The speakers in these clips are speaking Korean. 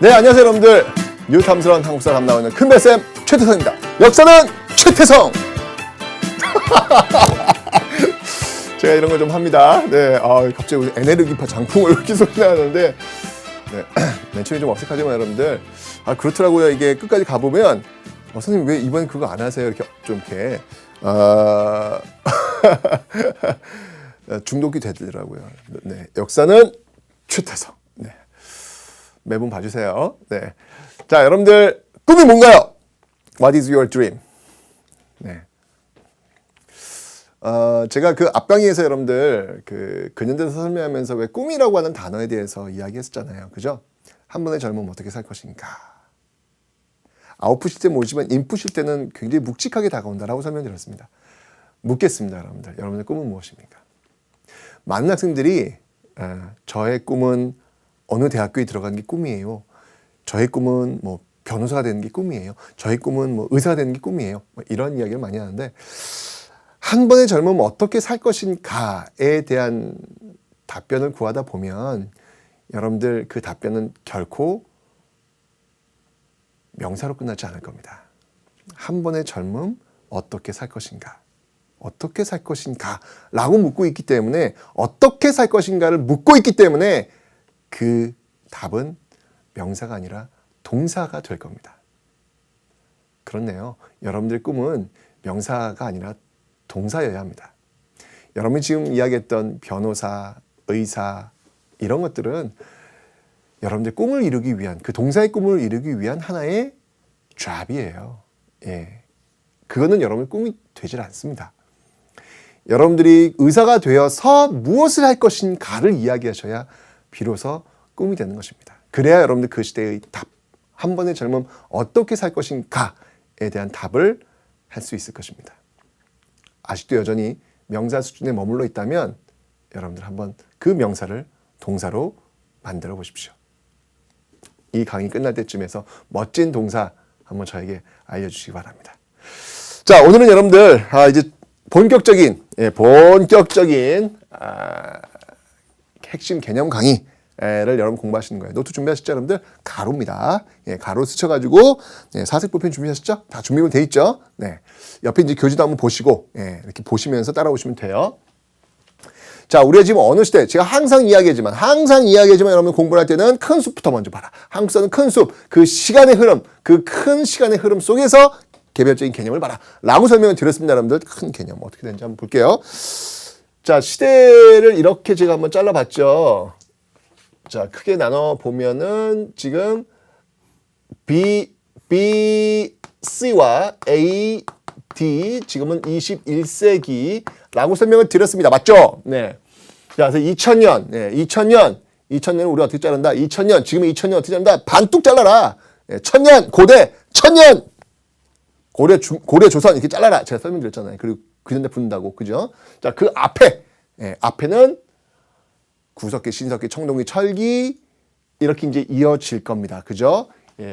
네, 안녕하세요 여러분들. 뉴탐스러운 한국사 감나오는 큰별쌤 최태성입니다. 역사는 최태성. 제가 이런 거 좀 합니다. 네, 갑자기 에네르기파 장풍을 이렇게 소리 나는데, 네, 맨 처음에 좀 어색하지만 여러분들, 그렇더라고요. 이게 끝까지 가보면, 선생님 왜 이번엔 그거 안 하세요? 이렇게 좀 이렇게, 중독이 되더라고요. 네, 역사는 최태성. 네, 매번 봐주세요. 네, 자, 여러분들 꿈이 뭔가요? What is your dream? 네. 제가 그 앞강의에서 여러분들 그 근현대사 설명하면서 왜 꿈이라고 하는 단어에 대해서 이야기했었잖아요. 그죠? 한 번의 젊음 어떻게 살 것인가. 아웃풋일 때 모르지만 인풋일 때는 굉장히 묵직하게 다가온다라고 설명드렸습니다. 묻겠습니다, 여러분들. 여러분의 꿈은 무엇입니까? 많은 학생들이 저의 꿈은 어느 대학교에 들어가는 게 꿈이에요. 저의 꿈은 뭐 변호사가 되는 게 꿈이에요. 저의 꿈은 뭐 의사가 되는 게 꿈이에요. 뭐 이런 이야기를 많이 하는데 한 번의 젊음은 어떻게 살 것인가에 대한 답변을 구하다 보면 여러분들 그 답변은 결코 명사로 끝나지 않을 겁니다. 한 번의 젊음 어떻게 살 것인가? 어떻게 살 것인가? 라고 묻고 있기 때문에 어떻게 살 것인가를 묻고 있기 때문에 그 답은 명사가 아니라 동사가 될 겁니다. 그렇네요. 여러분들 꿈은 명사가 아니라 동사여야 합니다. 여러분이 지금 이야기했던 변호사, 의사 이런 것들은 여러분들 꿈을 이루기 위한 그 동사의 꿈을 이루기 위한 하나의 잡이에요. 예, 그거는 여러분의 꿈이 되질 않습니다. 여러분들이 의사가 되어서 무엇을 할 것인가를 이야기하셔야 비로소 꿈이 되는 것입니다. 그래야 여러분들 그 시대의 답, 한 번의 젊음 어떻게 살 것인가에 대한 답을 할 수 있을 것입니다. 아직도 여전히 명사 수준에 머물러 있다면 여러분들 한번 그 명사를 동사로 만들어 보십시오. 이 강의 끝날 때쯤에서 멋진 동사 한번 저에게 알려주시기 바랍니다. 자, 오늘은 여러분들 이제 본격적인 핵심 개념 강의를 여러분 공부하시는 거예요. 노트 준비하셨죠, 여러분들? 가로입니다. 가로 스쳐가지고 사색 볼펜 준비하셨죠? 다 준비가 돼 있죠? 네, 옆에 이제 교지도 한번 보시고 이렇게 보시면서 따라오시면 돼요. 자, 우리가 지금 어느 시대? 제가 항상 이야기하지만 여러분 공부를 할 때는 큰 숲부터 먼저 봐라. 한국사는 큰 숲, 그 시간의 흐름, 그 큰 시간의 흐름 속에서 개별적인 개념을 봐라. 라고 설명을 드렸습니다, 여러분들. 큰 개념 어떻게 되는지 한번 볼게요. 자, 시대를 이렇게 제가 한번 잘라봤죠. 자, 크게 나눠 보면은 지금 BC와 AD 지금은 21세기라고 설명을 드렸습니다. 맞죠? 네. 자, 그래서 2000년, 2000년 우리 어떻게 자른다? 2000년, 지금 2000년 어떻게 자른다? 반뚝 잘라라. 1000년, 고대, 1000년, 고려 조선 이렇게 잘라라. 제가 설명드렸잖아요. 그리고 근현대 붙는다고, 그죠? 자, 그 앞에, 앞에는 구석기, 신석기, 청동기, 철기 이렇게 이제 이어질 겁니다. 그죠?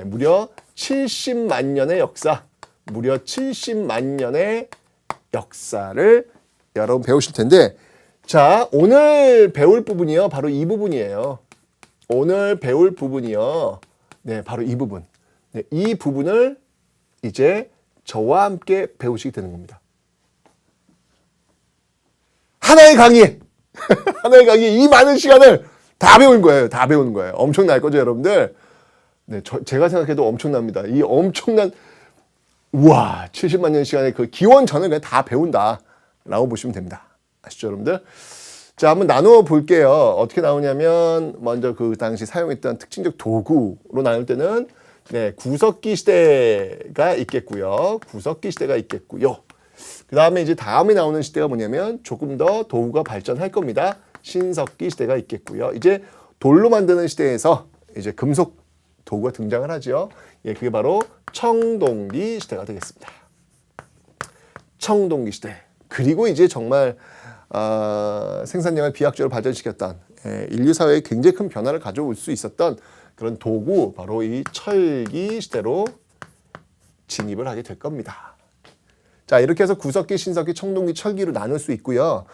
무려 70만 년의 역사, 무려 70만 년의 역사를 여러분 배우실 텐데, 자, 오늘 배울 부분이요, 바로 이 부분이에요. 오늘 배울 부분이요, 네, 바로 이 부분. 네, 이 부분을 이제 저와 함께 배우시게 되는 겁니다. 하나의 강의, 하나의 강의, 이 많은 시간을 다 배우는 거예요. 다 배우는 거예요. 엄청날 거죠, 여러분들? 네, 제가 생각해도 엄청납니다. 이 엄청난, 우와, 70만 년 시간의 그 기원전을 그냥 다 배운다. 라고 보시면 됩니다. 아시죠, 여러분들? 자, 한번 나누어 볼게요. 어떻게 나오냐면, 먼저 그 당시 사용했던 특징적 도구로 나눌 때는, 네, 구석기 시대가 있겠고요. 구석기 시대가 있겠고요. 그 다음에 이제 다음에 나오는 시대가 뭐냐면 조금 더 도구가 발전할 겁니다. 신석기 시대가 있겠고요. 이제 돌로 만드는 시대에서 이제 금속 도구가 등장을 하죠. 그게 바로 청동기 시대가 되겠습니다. 청동기 시대. 그리고 이제 정말 생산량을 비약적으로 발전시켰던 인류 사회에 굉장히 큰 변화를 가져올 수 있었던 그런 도구, 바로 이 철기 시대로 진입을 하게 될 겁니다. 자, 이렇게 해서 구석기, 신석기, 청동기, 철기로 나눌 수 있고요.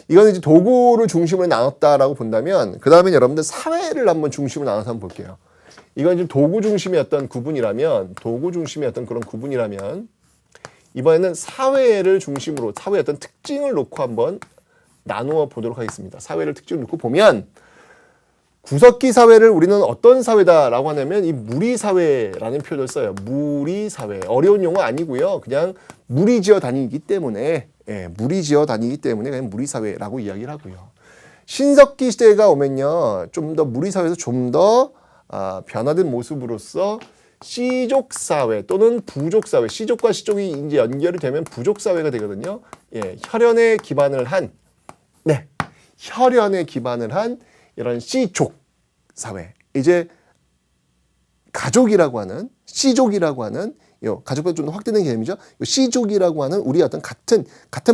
이거는 이제 도구를 중심으로 나눴다라고 본다면, 그 다음에 여러분들 사회를 한번 중심으로 나눠서 한번 볼게요. 이건 지금 도구 중심의 어떤 구분이라면, 도구 중심의 어떤 그런 구분이라면, 이번에는 사회를 중심으로 사회의 어떤 특징을 놓고 한번 나누어 보도록 하겠습니다. 사회를 특징을 놓고 보면 구석기 사회를 우리는 어떤 사회다라고 하냐면 이 무리사회라는 표현을 써요. 무리사회. 어려운 용어 아니고요. 그냥 무리지어 다니기 때문에 무리지어 다니기 때문에 그냥 무리사회라고 이야기를 하고요. 신석기 시대가 오면요. 좀 더 무리사회에서 좀 더 변화된 모습으로서 씨족사회 또는 부족사회, 씨족과 씨족이 이제 연결이 되면 부족사회가 되거든요. 혈연에 기반을 한, 혈연에 기반을 한 이런 씨족 사회. 이제 가족이라고 하는, 씨족이라고 하는, 가족보다 좀 더 확대된 개념이죠. 씨족이라고 하는 우리 어떤 같은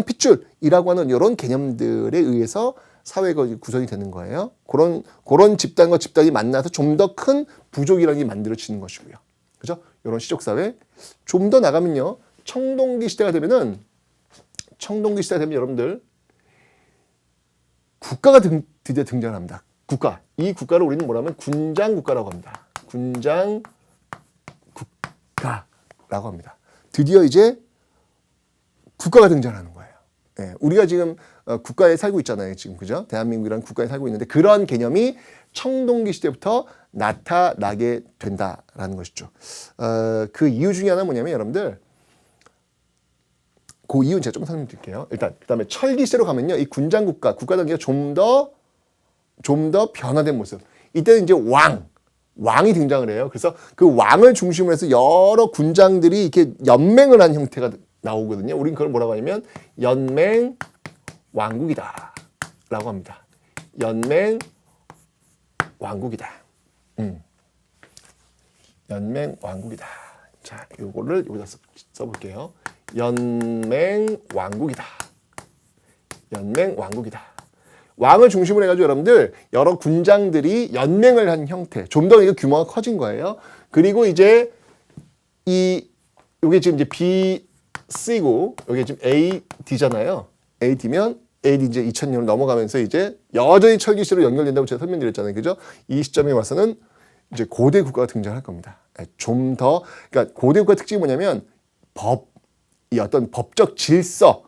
핏줄이라고 하는 이런 개념들에 의해서 사회가 구성이 되는 거예요. 그런 집단과 집단이 만나서 좀 더 큰 부족이라는 게 만들어지는 것이고요. 그죠? 이런 시족사회. 좀 더 나가면요. 청동기 시대가 되면 여러분들 국가가 드디어 등장을 합니다. 국가. 이 국가를 우리는 뭐라면 군장국가라고 합니다. 군장국가라고 합니다. 드디어 이제 국가가 등장하는 거예요. 우리가 지금 국가에 살고 있잖아요. 지금 그죠? 대한민국이라는 국가에 살고 있는데 그런 개념이 청동기 시대부터 나타나게 된다라는 것이죠. 그 이유 중에 하나는 뭐냐면 여러분들 그 이유는 제가 좀 설명드릴게요. 일단 그다음에 철기 시대로 가면요. 이 군장국가, 국가 단계가 좀 더 변화된 모습. 이때는 이제 왕이 등장을 해요. 그래서 그 왕을 중심으로 해서 여러 군장들이 이렇게 연맹을 한 형태가 나오거든요. 우린 그걸 뭐라고 하냐면 연맹 왕국이다 라고 합니다. 연맹 왕국이다. 연맹 왕국이다. 자, 요거를 여기다 써볼게요. 연맹 왕국이다. 연맹 왕국이다. 왕을 중심으로 해가지고 여러분들 여러 군장들이 연맹을 한 형태, 좀 더 이거 규모가 커진 거예요. 그리고 이제 요게 지금 이제 B, C고 요게 지금 A, D잖아요. A, D면 AD 이제 2000년으로 넘어가면서 이제 여전히 철기 시대로 연결된다고 제가 설명드렸잖아요. 그죠? 이 시점에 와서는 이제 고대 국가가 등장할 겁니다. 좀 더, 그러니까 고대 국가 특징이 뭐냐면 이 어떤 법적 질서,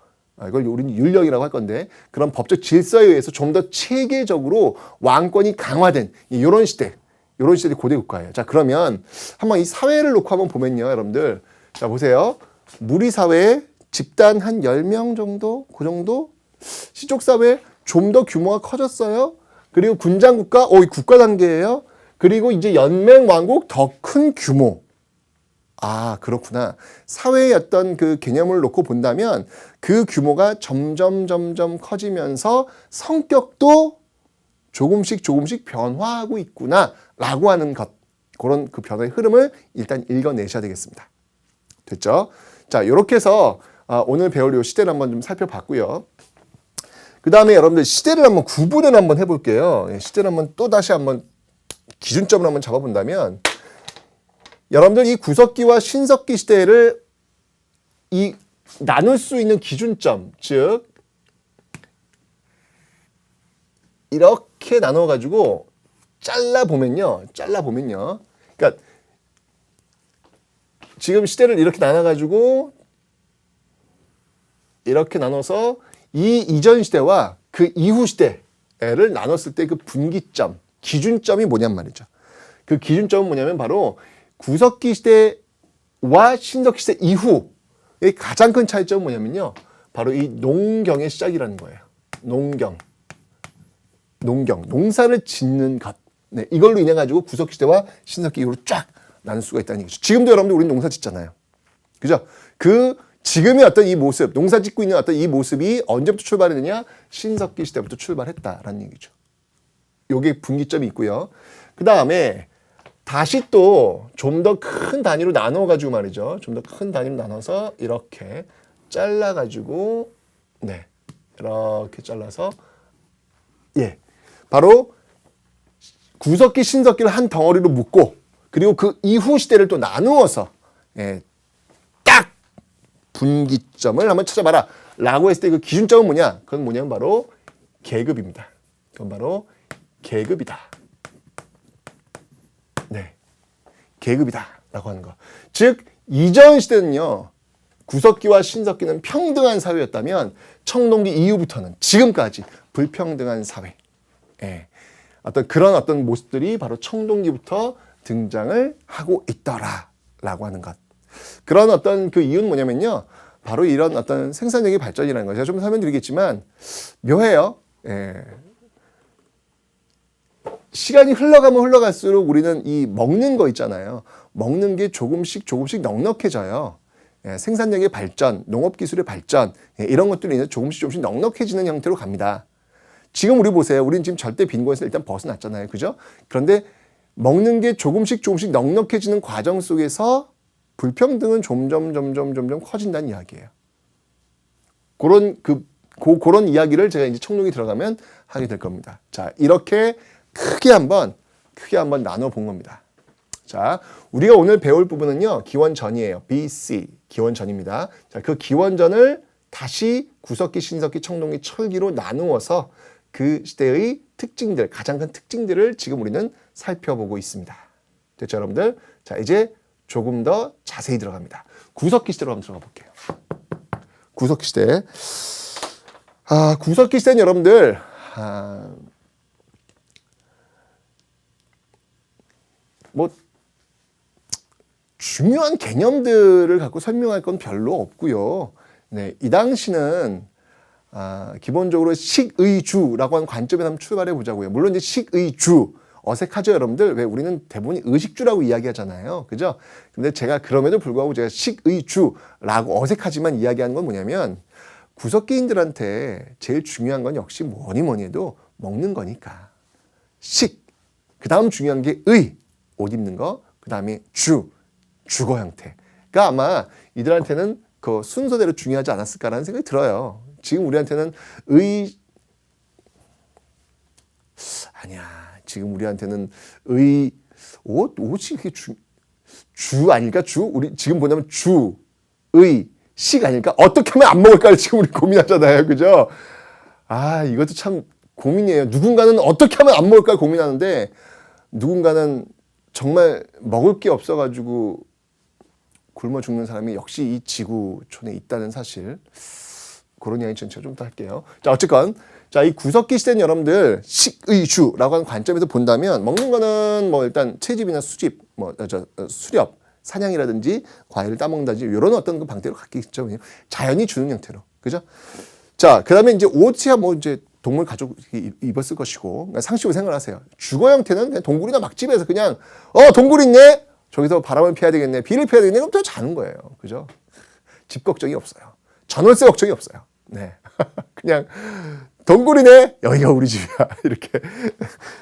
이걸 우리는 율령이라고 할 건데 그런 법적 질서에 의해서 좀 더 체계적으로 왕권이 강화된 이런 시대들이 고대 국가예요. 자, 그러면 한번 이 사회를 놓고 한번 보면요, 여러분들. 자, 보세요. 무리 사회에 집단 한 10명 정도, 그 정도 시족사회 좀 더 규모가 커졌어요. 그리고 군장국가, 이 국가 단계예요. 그리고 이제 연맹왕국 더 큰 규모. 아, 그렇구나. 사회의 어떤 그 개념을 놓고 본다면 그 규모가 점점 커지면서 성격도 조금씩 변화하고 있구나라고 하는 것. 그런 그 변화의 흐름을 일단 읽어내셔야 되겠습니다. 됐죠? 자, 이렇게 해서 오늘 배울 이 시대를 한번 좀 살펴봤고요. 그 다음에 여러분들 시대를 한번 구분을 한번 해볼게요. 시대를 한번 또 다시 한번 기준점을 한번 잡아본다면 여러분들 이 구석기와 신석기 시대를 나눌 수 있는 기준점, 즉 이렇게 나눠가지고 잘라보면요. 그러니까 지금 시대를 이렇게 나눠가지고 이렇게 나눠서 이 이전 시대와 그 이후 시대를 나눴을 때 그 분기점, 기준점이 뭐냔 말이죠. 그 기준점은 뭐냐면 바로 구석기 시대와 신석기 시대 이후의 가장 큰 차이점은 뭐냐면요. 바로 이 농경의 시작이라는 거예요. 농경. 농사를 짓는 것. 네, 이걸로 인해 가지고 구석기 시대와 신석기 이후로 쫙 나눌 수가 있다는 얘기죠. 지금도 여러분들 우리는 농사 짓잖아요. 그죠? 지금의 어떤 이 모습, 농사 짓고 있는 어떤 이 모습이 언제부터 출발했느냐? 신석기 시대부터 출발했다라는 얘기죠. 요게 분기점이 있고요. 그 다음에 다시 또 좀 더 큰 단위로 나눠가지고 말이죠. 좀 더 큰 단위로 나눠서 이렇게 잘라가지고, 네. 이렇게 잘라서, 바로 구석기, 신석기를 한 덩어리로 묶고, 그리고 그 이후 시대를 또 나누어서, 딱! 분기점을 한번 찾아봐라. 라고 했을 때 그 기준점은 뭐냐? 그건 뭐냐면 바로 계급입니다. 그건 바로 계급이다. 네. 계급이다라고 하는 거. 즉 이전 시대는요. 구석기와 신석기는 평등한 사회였다면 청동기 이후부터는 지금까지 불평등한 사회. 예. 그런 어떤 모습들이 바로 청동기부터 등장을 하고 있더라라고 하는 것. 그런 어떤 그 이유는 뭐냐면요. 바로 이런 어떤 생산력의 발전이라는 거. 제가 좀 설명드리겠지만 묘해요. 예. 시간이 흘러가면 흘러갈수록 우리는 이 먹는 거 있잖아요. 먹는 게 조금씩 넉넉해져요. 예, 생산력의 발전, 농업기술의 발전, 예, 이런 것들이 이제 조금씩 넉넉해지는 형태로 갑니다. 지금 우리 보세요. 우리는 지금 절대 빈곤에서 일단 벗어났잖아요. 그죠? 그런데 먹는 게 조금씩 넉넉해지는 과정 속에서 불평등은 점점 커진다는 이야기예요. 그런 이야기를 제가 이제 청록이 들어가면 하게 될 겁니다. 자, 이렇게 크게 한번 나눠 본 겁니다. 자, 우리가 오늘 배울 부분은요, 기원전이에요. BC, 기원전입니다. 자, 그 기원전을 다시 구석기, 신석기, 청동기, 철기로 나누어서 그 시대의 특징들, 가장 큰 특징들을 지금 우리는 살펴보고 있습니다. 됐죠, 여러분들? 자, 이제 조금 더 자세히 들어갑니다. 구석기 시대로 한번 들어가 볼게요. 구석기 시대. 구석기 시대는 여러분들, 중요한 개념들을 갖고 설명할 건 별로 없고요. 네, 이 당시는 기본적으로 식의주라고 하는 관점에서 한번 출발해 보자고요. 물론 이제 식의주 어색하죠, 여러분들? 왜 우리는 대부분 의식주라고 이야기하잖아요, 그죠? 근데 제가 그럼에도 불구하고 제가 식의주라고 어색하지만 이야기하는 건 뭐냐면 구석기인들한테 제일 중요한 건 역시 뭐니 해도 먹는 거니까 식. 그 다음 중요한 게 의, 옷 입는 거. 그 다음에 주거 형태가 아마 이들한테는 그 순서대로 중요하지 않았을까라는 생각이 들어요. 지금 우리한테는 지금 우리한테는 옷이 그게 주 아닐까? 우리 지금 보냐면 식 아닐까? 어떻게 하면 안 먹을까를 지금 우리 고민하잖아요. 그죠? 이것도 참 고민이에요. 누군가는 어떻게 하면 안 먹을까 고민하는데 누군가는 정말 먹을 게 없어가지고 굶어 죽는 사람이 역시 이 지구촌에 있다는 사실. 그런 이야기 전체가 좀 더 할게요. 자, 어쨌건. 자, 이 구석기 시대는 여러분들 식의주라고 하는 관점에서 본다면 먹는 거는 뭐 일단 채집이나 수집, 수렵, 사냥이라든지 과일을 따먹는다든지 이런 어떤 그 방태로 갖겠죠. 자연이 주는 형태로. 그죠? 자, 그 다음에 이제 옷이야 뭐 이제 동물 가죽 입었을 것이고 상식으로 생각하세요. 주거 형태는 그냥 동굴이나 막집에서 그냥 동굴 있네. 저기서 바람을 피해야 되겠네. 비를 피해야 되겠네. 그럼 또 자는 거예요. 그죠? 집 걱정이 없어요. 전월세 걱정이 없어요. 네. 그냥 동굴이네. 여기가 우리 집이야. 이렇게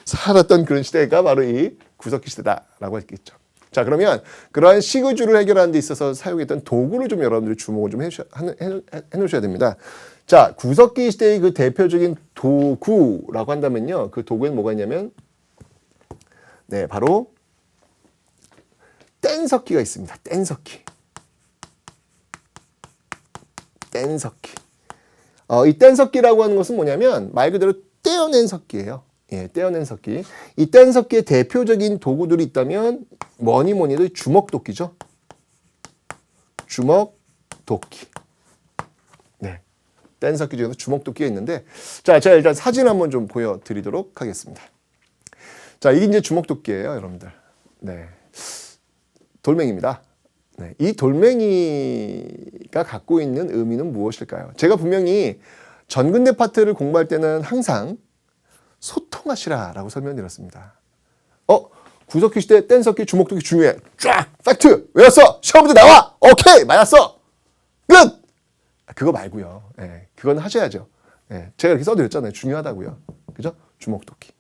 살았던 그런 시대가 바로 이 구석기 시대다라고 했겠죠. 자, 그러면 그러한 식의주를 해결하는 데 있어서 사용했던 도구를 좀 여러분들이 주목을 좀 해놓으셔야 됩니다. 자, 구석기 시대의 그 대표적인 도구라고 한다면요. 그 도구에는 뭐가 있냐면, 네, 바로 뗀석기가 있습니다. 뗀석기. 이 뗀석기라고 하는 것은 뭐냐면 말 그대로 떼어낸 석기예요. 예, 떼어낸 석기. 이 뗀석기의 대표적인 도구들이 있다면 뭐니 해도 주먹도끼죠. 주먹도끼. 네. 뗀석기 중에서 주먹도끼가 있는데, 자, 제가 일단 사진 한번 좀 보여드리도록 하겠습니다. 자, 이게 이제 주먹도끼예요, 여러분들. 네. 돌멩이입니다. 네. 이 돌멩이가 갖고 있는 의미는 무엇일까요? 제가 분명히 전근대 파트를 공부할 때는 항상 소통하시라라고 설명드렸습니다. 구석기 시대 뗀석기 주먹도끼 중요해. 쫙! 팩트! 외웠어! 시험 문제 나와! 오케이! 맞았어! 끝! 그거 말고요. 예, 그건 하셔야죠. 예, 제가 이렇게 써드렸잖아요. 중요하다고요. 그죠? 주먹도끼.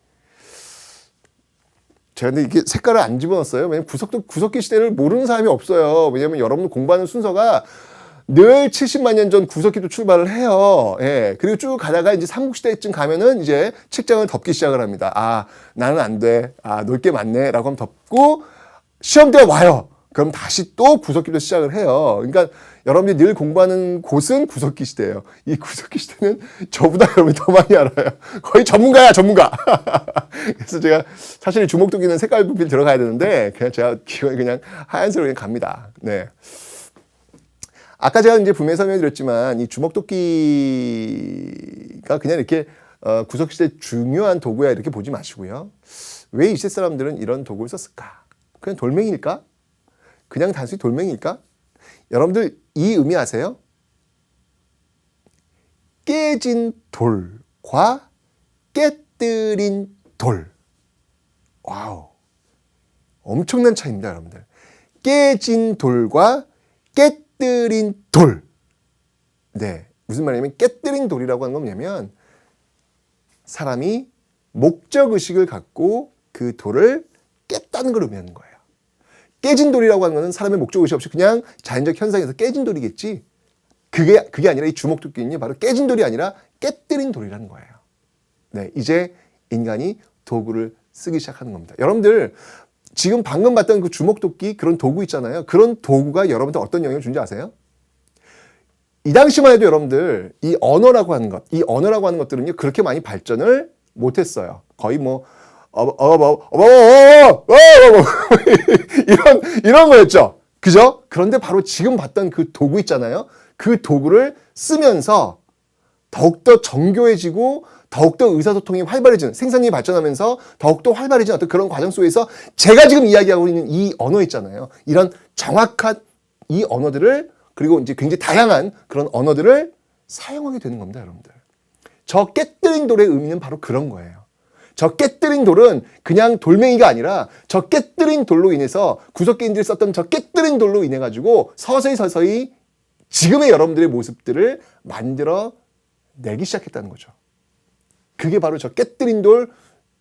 제가 근데 이게 색깔을 안 집어넣었어요. 왜냐면 구석기 시대를 모르는 사람이 없어요. 왜냐면 여러분 공부하는 순서가 늘 70만 년 전 구석기도 출발을 해요. 예. 그리고 쭉 가다가 이제 삼국시대쯤 가면은 이제 책장을 덮기 시작을 합니다. 나는 안 돼. 놀 게 많네. 라고 하면 덮고 시험 때 와요. 그럼 다시 또 구석기로 시작을 해요. 그러니까 여러분들이 늘 공부하는 곳은 구석기 시대예요. 이 구석기 시대는 저보다 여러분이 더 많이 알아요. 거의 전문가야, 전문가. 그래서 제가 사실 주먹도끼는 색깔 분필 들어가야 되는데 그냥 제가 기본에 그냥 하얀색으로 그냥 갑니다. 네. 아까 제가 이제 분명히 설명드렸지만 이 주먹도끼가 그냥 이렇게 구석기 시대 중요한 도구야 이렇게 보지 마시고요. 왜 이세 사람들은 이런 도구를 썼을까? 그냥 돌멩이일까? 그냥 단순히 돌멩이일까? 여러분들 이 의미 아세요? 깨진 돌과 깨뜨린 돌. 와우. 엄청난 차이입니다, 여러분들. 깨진 돌과 깨뜨린 돌. 네. 무슨 말이냐면 깨뜨린 돌이라고 하는 건 뭐냐면 사람이 목적의식을 갖고 그 돌을 깼다는 걸 의미하는 거예요. 깨진 돌이라고 하는 것은 사람의 목적의식 없이 그냥 자연적 현상에서 깨진 돌이겠지. 그게 아니라 이 주먹도끼는 바로 깨진 돌이 아니라 깨뜨린 돌이라는 거예요. 네, 이제 인간이 도구를 쓰기 시작하는 겁니다. 여러분들 지금 방금 봤던 그 주먹도끼 그런 도구 있잖아요. 그런 도구가 여러분들 어떤 영향을 준지 아세요? 이 당시만 해도 여러분들 이 언어라고 하는 것들은요 그렇게 많이 발전을 못했어요. 거의 뭐 이런 거였죠. 그죠? 그런데 바로 지금 봤던 그 도구 있잖아요. 그 도구를 쓰면서 더욱더 정교해지고 더욱더 의사소통이 활발해지는 생산력이 발전하면서 더욱더 활발해지는 어떤 그런 과정 속에서 제가 지금 이야기하고 있는 이 언어 있잖아요. 이런 정확한 이 언어들을 그리고 이제 굉장히 다양한 그런 언어들을 사용하게 되는 겁니다, 여러분들. 저 깨뜨린 돌의 의미는 바로 그런 거예요. 저 깨뜨린 돌은 그냥 돌멩이가 아니라 저 깨뜨린 돌로 인해서 구석기인들이 썼던 저 깨뜨린 돌로 인해 가지고 서서히 지금의 여러분들의 모습들을 만들어 내기 시작했다는 거죠. 그게 바로 저 깨뜨린 돌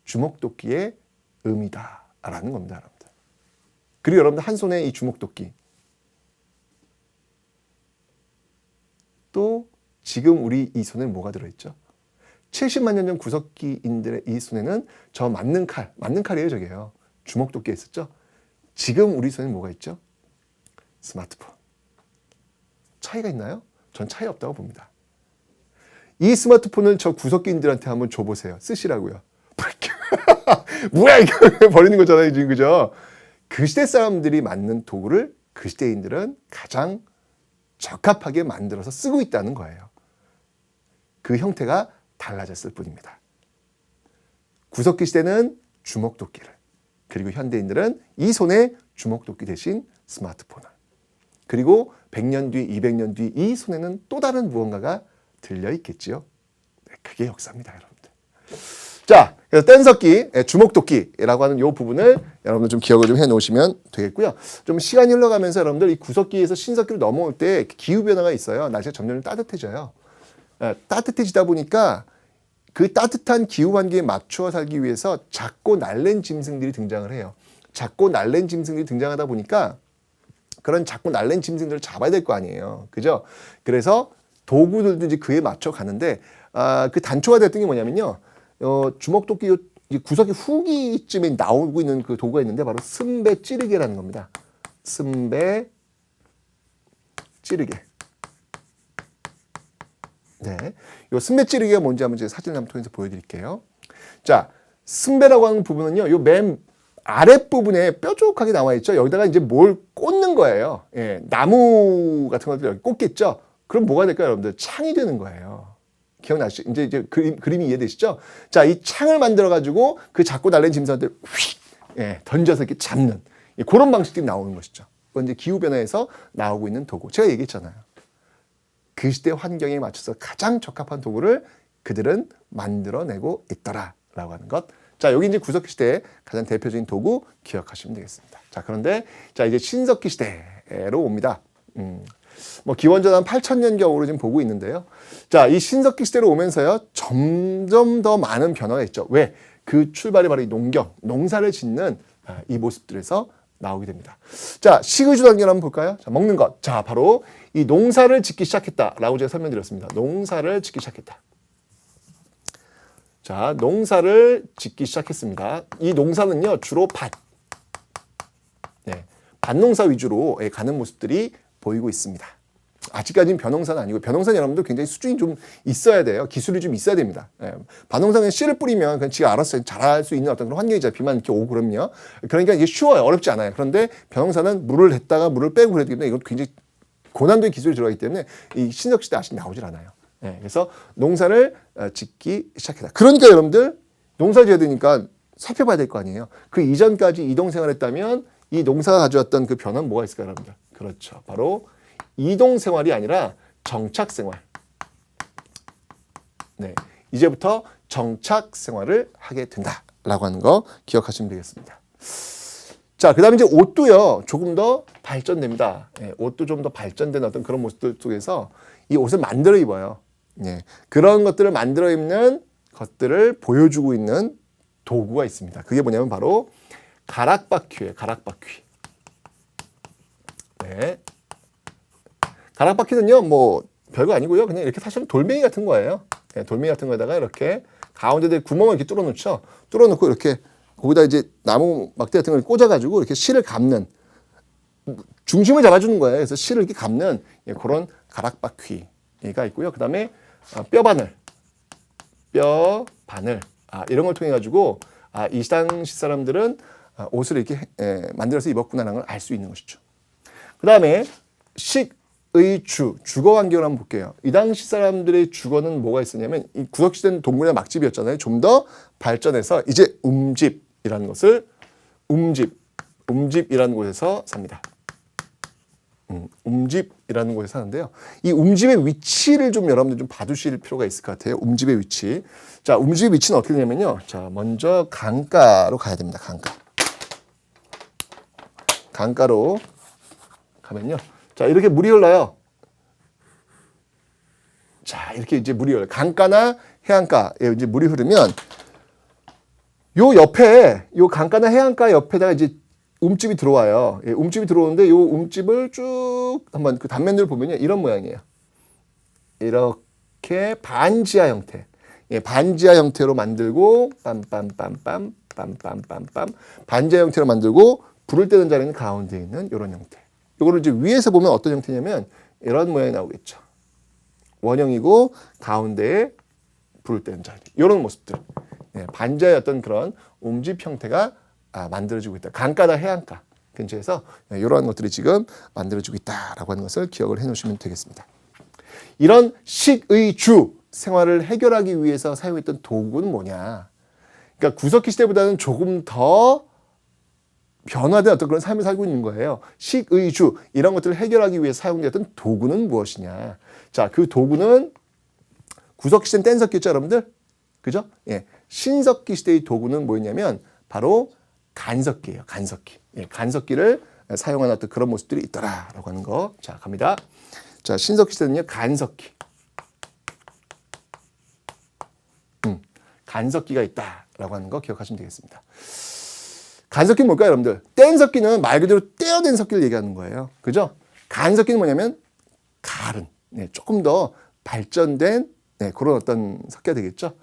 주먹도끼의 의미다라는 겁니다, 여러분들. 그리고 여러분들 한 손에 이 주먹도끼 또 지금 우리 이 손에 뭐가 들어있죠? 70만 년 전 구석기인들의 이 손에는 저 맞는 칼이에요, 저게요. 주먹도끼에 있었죠. 지금 우리 손에 뭐가 있죠? 스마트폰. 차이가 있나요? 전 차이 없다고 봅니다. 이 스마트폰을 저 구석기인들한테 한번 줘보세요. 쓰시라고요. 뭐야 이거 버리는 거잖아요, 지금 그죠? 그 시대 사람들이 만든 도구를 그 시대인들은 가장 적합하게 만들어서 쓰고 있다는 거예요. 그 형태가 달라졌을 뿐입니다. 구석기 시대는 주먹도끼를, 그리고 현대인들은 이 손에 주먹도끼 대신 스마트폰을, 그리고 100년 뒤, 200년 뒤 이 손에는 또 다른 무언가가 들려 있겠지요. 네, 그게 역사입니다, 여러분들. 자, 그래서 뗀석기, 주먹도끼라고 하는 이 부분을 여러분들 좀 기억을 좀 해놓으시면 되겠고요. 좀 시간이 흘러가면서 여러분들 이 구석기에서 신석기로 넘어올 때 기후 변화가 있어요. 날씨가 점점 따뜻해져요. 따뜻해지다 보니까 그 따뜻한 기후 환경에 맞추어 살기 위해서 작고 날랜 짐승들이 등장을 해요. 작고 날랜 짐승들이 등장하다 보니까 그런 작고 날랜 짐승들을 잡아야 될 거 아니에요. 그죠? 그래서 도구들도 이제 그에 맞춰 가는데 그 단초가 됐던 게 뭐냐면요. 주먹도끼 구석기 후기쯤에 나오고 있는 그 도구가 있는데 바로 승배 찌르개라는 겁니다. 승배 찌르개. 네, 요 승배 찌르기가 뭔지 한번 제가 사진을 한번 통해서 보여드릴게요. 자, 승배라고 하는 부분은요, 요 맨 아랫부분에 뾰족하게 나와 있죠. 여기다가 이제 뭘 꽂는 거예요. 예, 나무 같은 것들 여기 꽂겠죠. 그럼 뭐가 될까요, 여러분들? 창이 되는 거예요. 기억나시죠? 이제 그림이 이해되시죠? 자, 이 창을 만들어가지고 그 작고 날랜 짐승들 휙 던져서 이렇게 잡는 그런 방식들이 나오는 것이죠. 그건 이제 기후변화에서 나오고 있는 도구. 제가 얘기했잖아요. 그 시대 환경에 맞춰서 가장 적합한 도구를 그들은 만들어내고 있더라라고 하는 것. 자, 여기 이제 구석기 시대의 가장 대표적인 도구 기억하시면 되겠습니다. 자, 그런데 자 이제 신석기 시대로 옵니다. 뭐 기원전 한 8,000년경으로 지금 보고 있는데요. 자, 이 신석기 시대로 오면서요, 점점 더 많은 변화가 있죠. 왜? 그 출발이 바로 이 농사를 짓는 이 모습들에서 나오게 됩니다. 자, 시그주 단계를 한번 볼까요? 자, 먹는 것. 자, 바로 이 농사를 짓기 시작했다라고 제가 설명드렸습니다. 농사를 짓기 시작했다. 자, 농사를 짓기 시작했습니다. 이 농사는요, 주로 밭. 네, 반농사 위주로 가는 모습들이 보이고 있습니다. 아직까지는 벼농사는 아니고 벼농사는 여러분들 굉장히 수준이 좀 있어야 돼요. 기술이 좀 있어야 됩니다. 반농사는 씨를 뿌리면 그냥 지가 알아서 잘할 수 있는 어떤 그런 환경이자 비만 이렇게 오고 그럼요. 그러니까 이게 쉬워요. 어렵지 않아요. 그런데 벼농사는 물을 했다가 물을 빼고 그래야 되기 때문에 이건 굉장히 고난도의 기술이 들어가기 때문에 이 신석시대 아직 나오질 않아요. 그래서 농사를 짓기 시작했다. 그러니까 여러분들 농사 지어야 되니까 살펴봐야 될 거 아니에요. 그 이전까지 이동생활했다면 이 농사가 가져왔던 그 변화는 뭐가 있을까요, 여러분들? 그렇죠. 바로 이동생활이 아니라 정착생활. 네, 이제부터 정착생활을 하게 된다라고 하는 거 기억하시면 되겠습니다. 자, 그 다음에 이제 옷도요, 조금 더 발전됩니다. 옷도 좀 더 발전된 어떤 그런 모습들 속에서 이 옷을 만들어 입어요. 그런 것들을 만들어 입는 것들을 보여주고 있는 도구가 있습니다. 그게 뭐냐면 바로 가락바퀴예요. 가락바퀴. 네. 가락바퀴는요, 뭐 별거 아니고요. 그냥 이렇게 사실은 돌멩이 같은 거예요. 돌멩이 같은 거에다가 이렇게 가운데에 구멍을 이렇게 뚫어 놓죠. 뚫어 놓고 이렇게 거기다 이제 나무 막대 같은 걸 꽂아가지고 이렇게 실을 감는, 중심을 잡아주는 거예요. 그래서 실을 이렇게 감는 그런 가락바퀴가 있고요. 그 다음에 뼈바늘, 이런 걸 통해 가지고 이 당시 사람들은 옷을 이렇게 만들어서 입었구나라는 걸 알 수 있는 것이죠. 그 다음에 주거 환경을 한번 볼게요. 이 당시 사람들의 주거는 뭐가 있었냐면 이 구석시대는 동물의 막집이었잖아요. 좀 더 발전해서 이제 움집이라는 것을 움집이라는 곳에서 삽니다. 움집이라는 곳에 사는데요. 이 움집의 위치를 좀 여러분들 좀 봐두실 필요가 있을 것 같아요. 움집의 위치. 자, 움집의 위치는 어떻게 되냐면요. 자, 먼저 강가로 가야 됩니다. 강가로 가면요. 자, 이렇게 물이 흘러요. 자, 이렇게 이제 물이 흘러요. 강가나 해안가에 이제 물이 흐르면 요 옆에, 요 강가나 해안가 옆에다가 이제 움집이 들어와요. 움집이 들어오는데 요 움집을 쭉 한번 그 단면들을 보면요. 이런 모양이에요. 이렇게 반지하 형태. 반지하 형태로 만들고 빰빰빰빰 반지하 형태로 만들고 불을 때는 자리는 가운데 있는 이런 형태. 이거를 이제 위에서 보면 어떤 형태냐면 이런 모양이 나오겠죠. 원형이고 가운데에 불을 때는 자리. 이런 모습들. 반지하의 어떤 그런 움집 형태가 만들어지고 있다. 강가나 해안가 근처에서 이러한 것들이 지금 만들어지고 있다라고 하는 것을 기억을 해놓으시면 되겠습니다. 이런 식의주 생활을 해결하기 위해서 사용했던 도구는 뭐냐? 그러니까 구석기 시대보다는 조금 더 변화된 어떤 그런 삶을 살고 있는 거예요. 식의주 이런 것들을 해결하기 위해 사용됐던 도구는 무엇이냐? 자, 그 도구는 구석기 시대는 뗀석기였죠, 여러분들? 그죠? 신석기 시대의 도구는 뭐였냐면 바로 간석기예요. 간석기를 사용하는 어떤 그런 모습들이 있더라라고 하는 거. 자, 갑니다. 자, 신석기 시대는요, 간석기가 있다라고 하는 거 기억하시면 되겠습니다. 간석기는 뭘까요, 여러분들? 뗀석기는 말 그대로 떼어낸 석기를 얘기하는 거예요. 그죠? 간석기는 뭐냐면 갈은 조금 더 발전된 그런 어떤 석기가 되겠죠.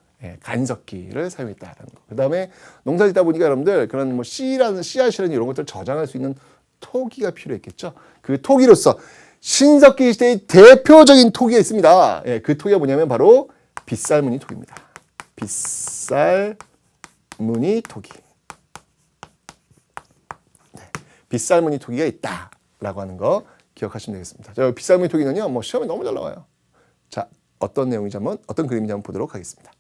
간석기를 사용했다라는 거. 그 다음에 농사 짓다 보니까 여러분들 그런 뭐 씨앗이라는 이런 것들을 저장할 수 있는 토기가 필요했겠죠. 그 토기로서 신석기 시대의 대표적인 토기가 있습니다. 그 토기가 뭐냐면 바로 빗살무늬 토기입니다. 빗살무늬 토기. 빗살무늬 토기가 있다라고 하는 거 기억하시면 되겠습니다. 자, 빗살무늬 토기는요, 뭐 시험에 너무 잘 나와요. 자, 어떤 내용인지 한번, 어떤 그림인지 한번 보도록 하겠습니다.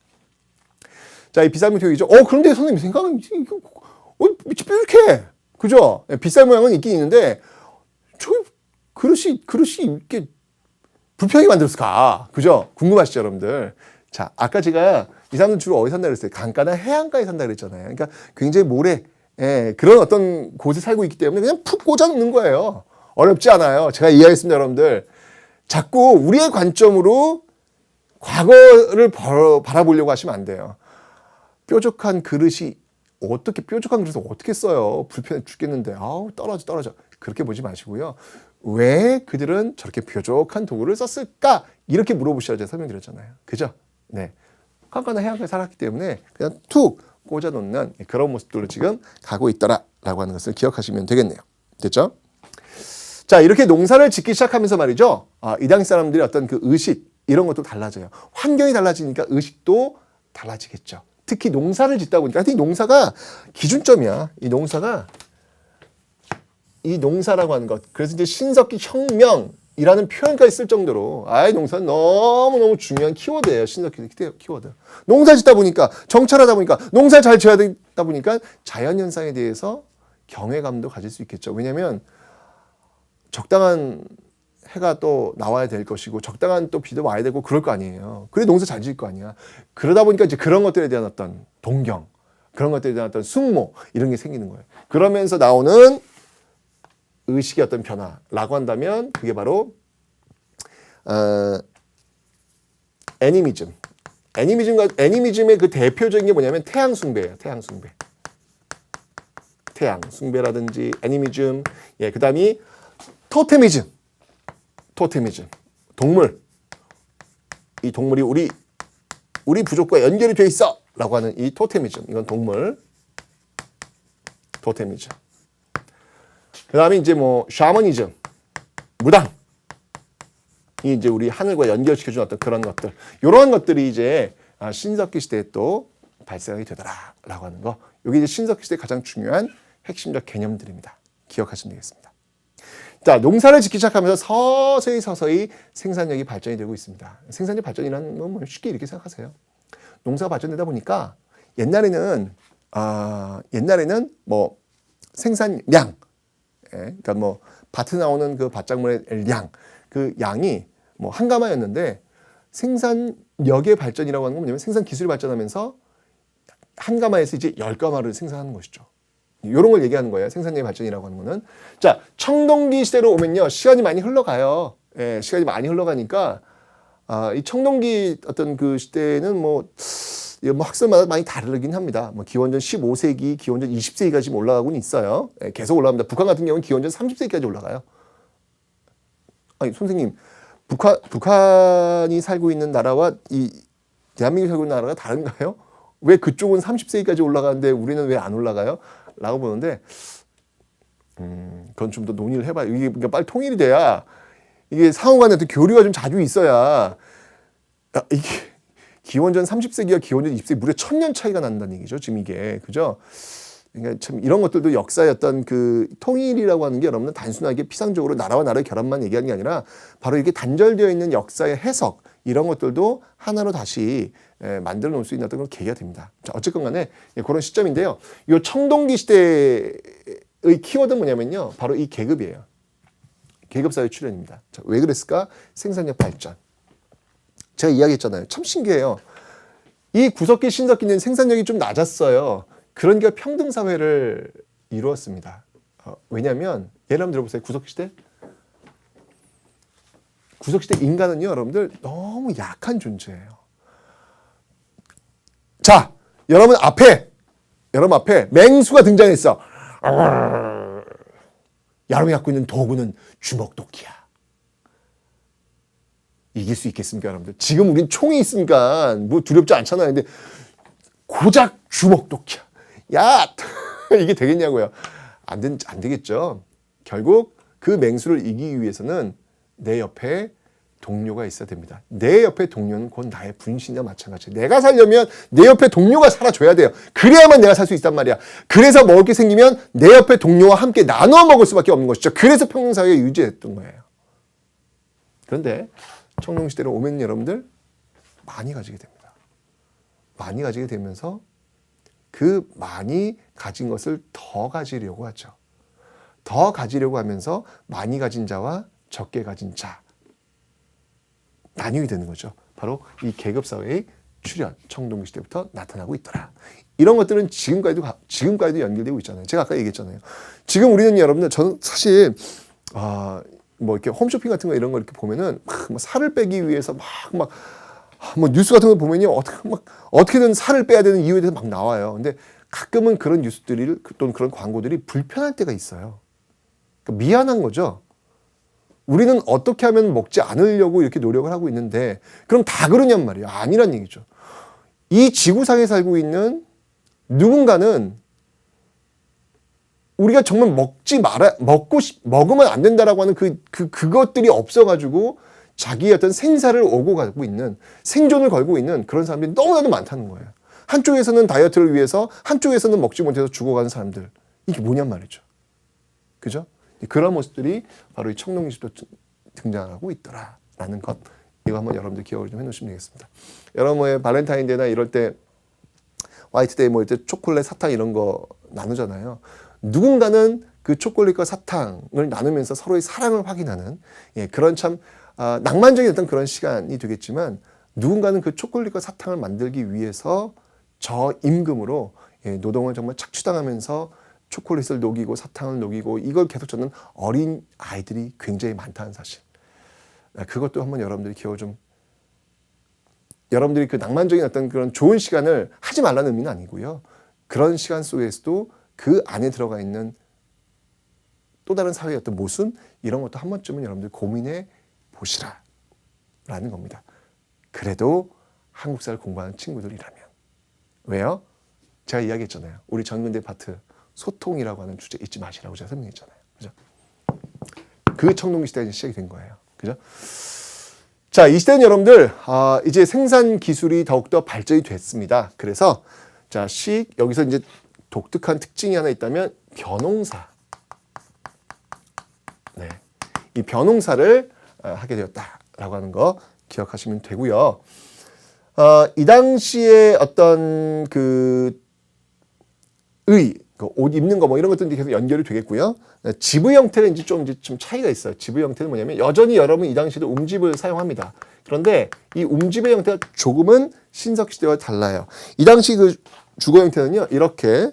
자, 이 빗살무늬 토기죠. 그런데 선생님 생각은 밑이 뾰족해. 그죠? 빗살 모양은 있긴 있는데, 그릇이 이렇게 불편하게 만들었을까? 그죠? 궁금하시죠, 여러분들? 자, 아까 제가 이 사람들 주로 어디 산다 그랬어요? 강가나 해안가에 산다 그랬잖아요. 그러니까 굉장히 모래, 그런 어떤 곳에 살고 있기 때문에 그냥 푹 꽂아 놓는 거예요. 어렵지 않아요. 제가 이해하겠습니다, 여러분들. 자꾸 우리의 관점으로 과거를 바라보려고 하시면 안 돼요. 뾰족한 그릇을 어떻게 써요? 불편해 죽겠는데. 떨어져. 그렇게 보지 마시고요. 왜 그들은 저렇게 뾰족한 도구를 썼을까? 이렇게 물어보시라고 제가 설명드렸잖아요. 그죠? 네. 강가나 해안가에 살았기 때문에 그냥 툭 꽂아놓는 그런 모습들로 지금 가고 있더라라고 하는 것을 기억하시면 되겠네요. 됐죠? 자, 이렇게 농사를 짓기 시작하면서 말이죠. 이 당시 사람들의 어떤 그 의식, 이런 것도 달라져요. 환경이 달라지니까 의식도 달라지겠죠. 특히 농사를 짓다 보니까, 하여튼 이 농사가 기준점이야. 이 농사라고 하는 것. 그래서 이제 신석기 혁명이라는 표현까지 쓸 정도로, 농사는 너무너무 중요한 키워드예요. 신석기 키워드. 농사 짓다 보니까, 정찰하다 보니까, 농사 잘 지어야 되다 보니까 자연현상에 대해서 경외감도 가질 수 있겠죠. 왜냐면, 적당한 해가 또 나와야 될 것이고 적당한 또 비도 와야 되고 그럴 거 아니에요. 그래 농사 잘 지을 거 아니야. 그러다 보니까 이제 그런 것들에 대한 어떤 동경, 그런 것들에 대한 어떤 숙모 이런 게 생기는 거예요. 그러면서 나오는 의식의 어떤 변화라고 한다면 그게 바로 애니미즘. 애니미즘의 그 대표적인 게 뭐냐면 태양 숭배예요. 태양 숭배라든지 애니미즘. 예, 그다음이 토테미즘. 동물. 이 동물이 우리 부족과 연결이 돼 있어! 라고 하는 이 토테미즘. 이건 동물. 토테미즘. 그 다음에 이제 샤머니즘. 무당. 이 이제 우리 하늘과 연결시켜준 어떤 그런 것들. 이런 것들이 이제 신석기 시대에 또 발생이 되더라. 라고 하는 거. 이게 이제 신석기 시대의 가장 중요한 핵심적 개념들입니다. 기억하시면 되겠습니다. 자, 농사를 짓기 시작하면서 서서히 생산력이 발전이 되고 있습니다. 생산력 발전이라는 건 쉽게 이렇게 생각하세요. 농사가 발전되다 보니까 옛날에는 생산량, 그러니까 밭에 나오는 그 밭작물의 량, 그 양이 한 가마였는데 생산력의 발전이라고 하는 건 뭐냐면 생산 기술이 발전하면서 한 가마에서 이제 10가마를 생산하는 것이죠. 이런 걸 얘기하는 거예요. 생산력의 발전이라고 하는 거는. 자, 청동기 시대로 오면요. 시간이 많이 흘러가요. 예, 시간이 많이 흘러가니까 이 청동기 어떤 그 시대는 학설마다 많이 다르긴 합니다. 기원전 15세기, 기원전 20세기까지 지금 올라가고는 있어요. 예, 계속 올라갑니다. 북한 같은 경우는 기원전 30세기까지 올라가요. 아니, 선생님, 북한이 살고 있는 나라와 이 대한민국이 살고 있는 나라가 다른가요? 왜 그쪽은 30세기까지 올라가는데 우리는 왜 안 올라가요? 라고 보는데, 그건 좀 더 논의를 해봐요. 이게 그러니까 빨리 통일이 돼야, 이게 상호 간에 교류가 좀 자주 있어야, 이게 기원전 30세기와 기원전 20세기 무려 1000년 차이가 난다는 얘기죠. 지금 이게. 그죠? 그러니까 참 이런 것들도 역사의 어떤 그 통일이라고 하는 게 여러분은 단순하게 피상적으로 나라와 나라의 결합만 얘기하는 게 아니라 바로 이렇게 단절되어 있는 역사의 해석, 이런 것들도 하나로 다시 만들어 놓을 수 있는 어떤 그런 계기가 됩니다. 자, 어쨌건 간에 그런 시점인데요. 이 청동기 시대의 키워드는 뭐냐면요. 바로 이 계급이에요. 계급사회 출현입니다. 자, 왜 그랬을까? 생산력 발전. 제가 이야기했잖아요. 참 신기해요. 이 구석기, 신석기는 생산력이 좀 낮았어요. 그러니까 평등사회를 이루었습니다. 왜냐하면 예를 한번 들어보세요. 구석기 시대. 구석시대 인간은요, 여러분들 너무 약한 존재예요. 자, 여러분 앞에 맹수가 등장했어. 여러분이 갖고 있는 도구는 주먹도끼야. 이길 수 있겠습니까, 여러분들? 지금 우린 총이 있으니까 두렵지 않잖아요. 근데 고작 주먹도끼야. 야, 이게 되겠냐고요. 안 되겠죠. 결국 그 맹수를 이기기 위해서는 내 옆에 동료가 있어야 됩니다. 내 옆에 동료는 곧 나의 분신이나 마찬가지예요. 내가 살려면 내 옆에 동료가 살아줘야 돼요. 그래야만 내가 살 수 있단 말이야. 그래서 먹을 게 생기면 내 옆에 동료와 함께 나눠 먹을 수밖에 없는 것이죠. 그래서 평등사회가 유지됐던 거예요. 그런데 청동시대로 오면 여러분들 많이 가지게 됩니다. 많이 가지게 되면서 그 많이 가진 것을 더 가지려고 하죠. 더 가지려고 하면서 많이 가진 자와 적게 가진 자 나뉘게 되는 거죠. 바로 이 계급사회의 출현, 청동기 시대부터 나타나고 있더라. 이런 것들은 지금까지도 연결되고 있잖아요. 제가 아까 얘기했잖아요. 지금 우리는 여러분들, 저는 사실 이렇게 홈쇼핑 같은 거 이런 거 이렇게 보면은 막 살을 빼기 위해서 막 뉴스 같은 거 보면요, 어떻게든 살을 빼야 되는 이유에 대해서 막 나와요. 근데 가끔은 그런 뉴스들이 또는 그런 광고들이 불편할 때가 있어요. 그러니까 미안한 거죠. 우리는 어떻게 하면 먹지 않으려고 이렇게 노력을 하고 있는데 그럼 다 그러냔 말이에요. 아니란 얘기죠. 이 지구상에 살고 있는 누군가는 우리가 정말 먹으면 안 된다라고 하는 그것들이 없어가지고 자기의 어떤 생사를 오고 가고 있는, 생존을 걸고 있는 그런 사람들이 너무나도 많다는 거예요. 한쪽에서는 다이어트를 위해서, 한쪽에서는 먹지 못해서 죽어가는 사람들. 이게 뭐냔 말이죠. 그죠? 그런 모습들이 바로 이 청동기시도 등장하고 있더라라는 것. 이거 한번 여러분들 기억을 좀 해놓으시면 되겠습니다. 여러분 발렌타인데이나 이럴 때 화이트데이 뭐 이럴 때 초콜릿, 사탕 이런 거 나누잖아요. 누군가는 그 초콜릿과 사탕을 나누면서 서로의 사랑을 확인하는 그런 참 낭만적인 어떤 그런 시간이 되겠지만, 누군가는 그 초콜릿과 사탕을 만들기 위해서 저임금으로 노동을 정말 착취당하면서 초콜릿을 녹이고 사탕을 녹이고 이걸 계속 젓는 어린 아이들이 굉장히 많다는 사실. 그것도 한번 여러분들이 기억을 좀, 여러분들이 그 낭만적인 어떤 그런 좋은 시간을 하지 말라는 의미는 아니고요. 그런 시간 속에서도 그 안에 들어가 있는 또 다른 사회의 어떤 모순, 이런 것도 한 번쯤은 여러분들 고민해 보시라라는 겁니다. 그래도 한국사를 공부하는 친구들이라면. 왜요? 제가 이야기했잖아요. 우리 전근대 파트 소통이라고 하는 주제 잊지 마시라고 제가 설명했잖아요. 그죠? 그 청동기 시대가 시작이 된 거예요. 그죠? 자, 이 시대는 여러분들 이제 생산 기술이 더욱더 발전이 됐습니다. 그래서 자, 여기서 이제 독특한 특징이 하나 있다면 벼농사. 네, 이 벼농사를 하게 되었다라고 하는 거 기억하시면 되고요. 이 당시에 어떤 옷 입는 거 뭐 이런 것들이 계속 연결이 되겠고요. 지브 형태는 이제 좀 차이가 있어요. 지브 형태는 뭐냐면 여전히 여러분 이 당시에도 움집을 사용합니다. 그런데 이 움집의 형태가 조금은 신석 시대와 달라요. 이 당시 그 주거 형태는요, 이렇게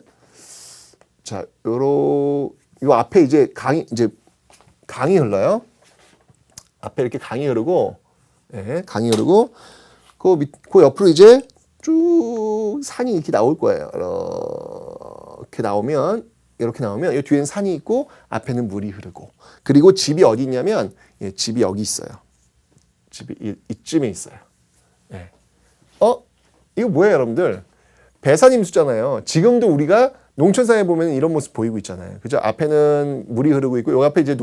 자, 요 앞에 이제 강이 흘러요. 앞에 이렇게 강이 흐르고, 강이 흐르고, 그 옆으로 이제 쭉 산이 이렇게 나올 거예요. 이렇게 나오면 이 뒤에는 산이 있고 앞에는 물이 흐르고, 그리고 집이 어디 있냐면 집이 여기 있어요. 집이 이쯤에 있어요. 이거 뭐예요, 여러분들? 배산임수잖아요. 지금도 우리가 농촌사에 보면 이런 모습 보이고 있잖아요. 그죠? 앞에는 물이 흐르고 있고, 요 앞에 이제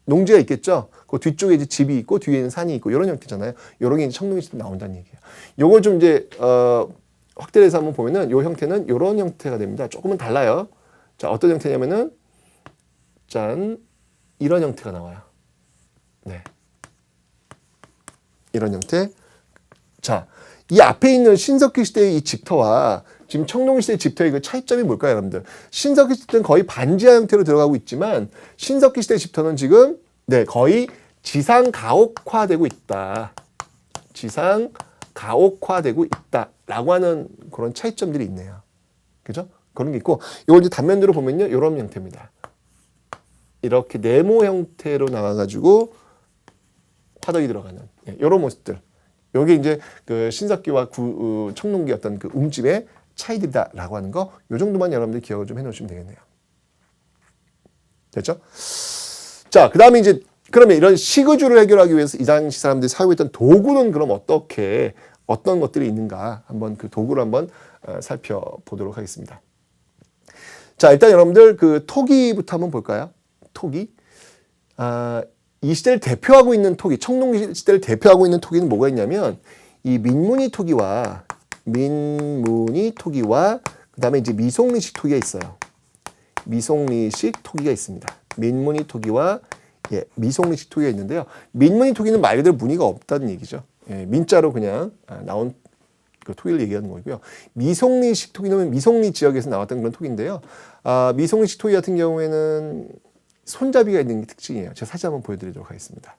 농지가 있겠죠? 그 뒤쪽에 이제 집이 있고, 뒤에는 산이 있고, 이런 형태잖아요. 요런 게 이제 청동기시대 나온다는 얘기예요. 요걸 좀 이제, 확대를 해서 한번 보면은 요 형태는 요런 형태가 됩니다. 조금은 달라요. 자, 어떤 형태냐면은, 짠, 이런 형태가 나와요. 네. 이런 형태. 자, 이 앞에 있는 신석기 시대의 이 집터와 지금 청동기 시대의 집터의 그 차이점이 뭘까요, 여러분들? 신석기 시대는 거의 반지하 형태로 들어가고 있지만, 신석기 시대의 집터는 지금 거의 지상 가옥화되고 있다. 지상 가옥화되고 있다라고 하는 그런 차이점들이 있네요. 그죠? 그런 게 있고, 이걸 이제 단면으로 보면요, 이런 형태입니다. 이렇게 네모 형태로 나와가지고 화덕이 들어가는 이런 모습들. 여기 이제 그 신석기와 청동기 어떤 그 움집의 차이들이다라고 하는 거, 요 정도만 여러분들 기억을 좀 해놓으시면 되겠네요. 됐죠? 자, 그 다음에 이제 그러면 이런 식의주를 해결하기 위해서 이 당시 사람들이 사용했던 도구는 그럼 어떤 것들이 있는가, 한번 그 도구를 한번 살펴보도록 하겠습니다. 자, 일단 여러분들 그 토기부터 한번 볼까요? 토기. 이 시대를 대표하고 있는 토기, 청동기 시대를 대표하고 있는 토기는 뭐가 있냐면 이 민무늬 토기와 그다음에 이제 미송리식 토기가 있어요. 미송리식 토기가 있습니다. 민무늬 토기와 미송리식 토기가 있는데요. 민무늬 토기는 말 그대로 무늬가 없다는 얘기죠. 민자로 그냥 나온 그 토기를 얘기하는 거고요. 미송리식 토기는 미송리 지역에서 나왔던 그런 토기인데요. 미송리식 토기 같은 경우에는 손잡이가 있는 게 특징이에요. 제가 사진 한번 보여드리도록 하겠습니다.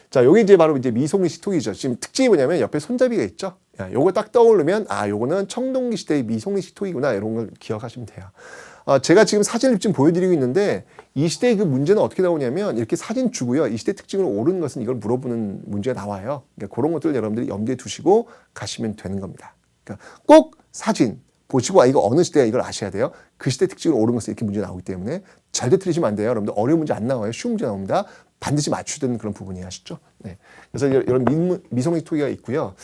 자, 여기 이제 바로 이제 미송리식 토기죠. 지금 특징이 뭐냐면 옆에 손잡이가 있죠. 요거 딱 떠오르면 요거는 청동기 시대의 미송리식 토기구나, 이런 걸 기억하시면 돼요. 제가 지금 사진을 지금 보여드리고 있는데 이 시대의 그 문제는 어떻게 나오냐면 이렇게 사진 주고요. 이 시대 특징을 옳은 것은 이걸 물어보는 문제가 나와요. 그러니까 그런 것들을 여러분들이 염두에 두시고 가시면 되는 겁니다. 그러니까 꼭 사진 보시고 이거 어느 시대야, 이걸 아셔야 돼요. 그 시대 특징을 옳은 것은 이렇게 문제 나오기 때문에 절대 틀리시면 안 돼요. 여러분들 어려운 문제 안 나와요. 쉬운 문제 나옵니다. 반드시 맞추야 되는 그런 부분이 아시죠? 네. 그래서 이런 미송리 토기가 있고요.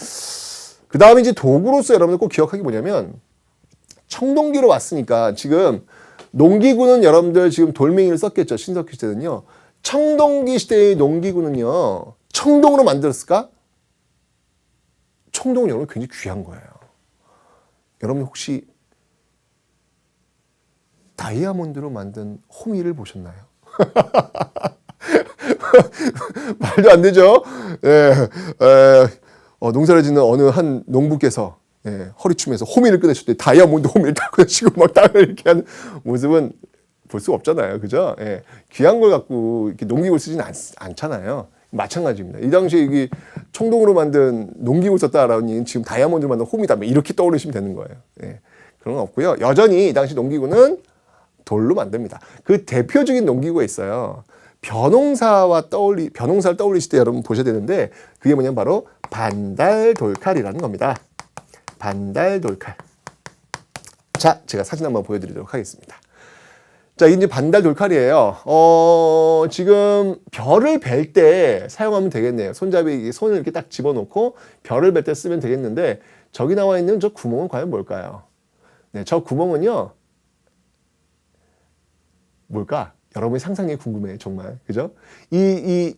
그 다음에 이제 도구로서 여러분들 꼭 기억하기 뭐냐면 청동기로 왔으니까 지금 농기구는 여러분들 지금 돌멩이를 썼겠죠. 신석기 시대는요. 청동기 시대의 농기구는요. 청동으로 만들었을까? 청동은 여러분 굉장히 귀한 거예요. 여러분 혹시 다이아몬드로 만든 호미를 보셨나요? 말도 안 되죠? 예, 농사를 짓는 어느 한 농부께서 허리춤에서 호미를 꺼내실 때 다이아몬드 호미를 딱 꺼내시고 막 땅을 이렇게 하는 모습은 볼 수 없잖아요. 그죠? 예, 귀한 걸 갖고 이렇게 농기구를 쓰지는 않잖아요. 마찬가지입니다. 이 당시에 이게 청동으로 만든 농기구를 썼다라는 얘기는 지금 다이아몬드로 만든 호미다. 이렇게 떠올리시면 되는 거예요. 예, 그런 건 없고요. 여전히 이 당시 농기구는 돌로 만듭니다. 그 대표적인 농기구가 있어요. 벼농사를 떠올리실 때 여러분 보셔야 되는데 그게 뭐냐면 바로 반달돌칼이라는 겁니다. 반달돌칼. 자, 제가 사진 한번 보여드리도록 하겠습니다. 자, 이게 이제 반달돌칼이에요. 지금 벼를 벨 때 사용하면 되겠네요. 손잡이, 손을 이렇게 딱 집어넣고 벼를 벨 때 쓰면 되겠는데 저기 나와 있는 저 구멍은 과연 뭘까요? 네, 저 구멍은요. 뭘까? 여러분의 상상이 궁금해요, 정말. 그죠? 이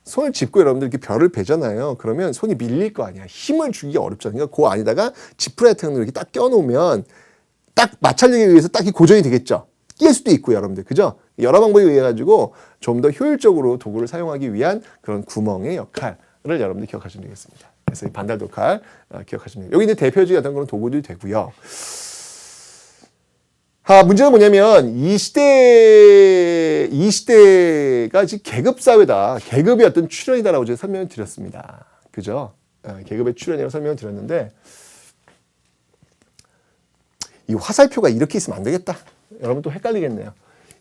손을 짚고 여러분들 이렇게 벼를 베잖아요. 그러면 손이 밀릴 거 아니야. 힘을 주기가 어렵잖아요. 그러니까 그 안에다가 지푸라기 같은 걸 이렇게 딱 껴놓으면 딱 마찰력에 의해서 딱히 고정이 되겠죠. 낄 수도 있고요, 여러분들. 그죠? 여러 방법에 의해 가지고 좀 더 효율적으로 도구를 사용하기 위한 그런 구멍의 역할을 여러분들 기억하시면 되겠습니다. 그래서 이 반달돌칼 기억하시면 돼요. 여기 이제 대표적인 어떤 그런 도구들이 되고요. 문제는 뭐냐면 이 시대가 지금 계급 사회다. 계급의 어떤 출현이다라고 제가 설명을 드렸습니다. 그죠? 계급의 출현이라고 설명을 드렸는데 이 화살표가 이렇게 있으면 안 되겠다. 여러분 또 헷갈리겠네요.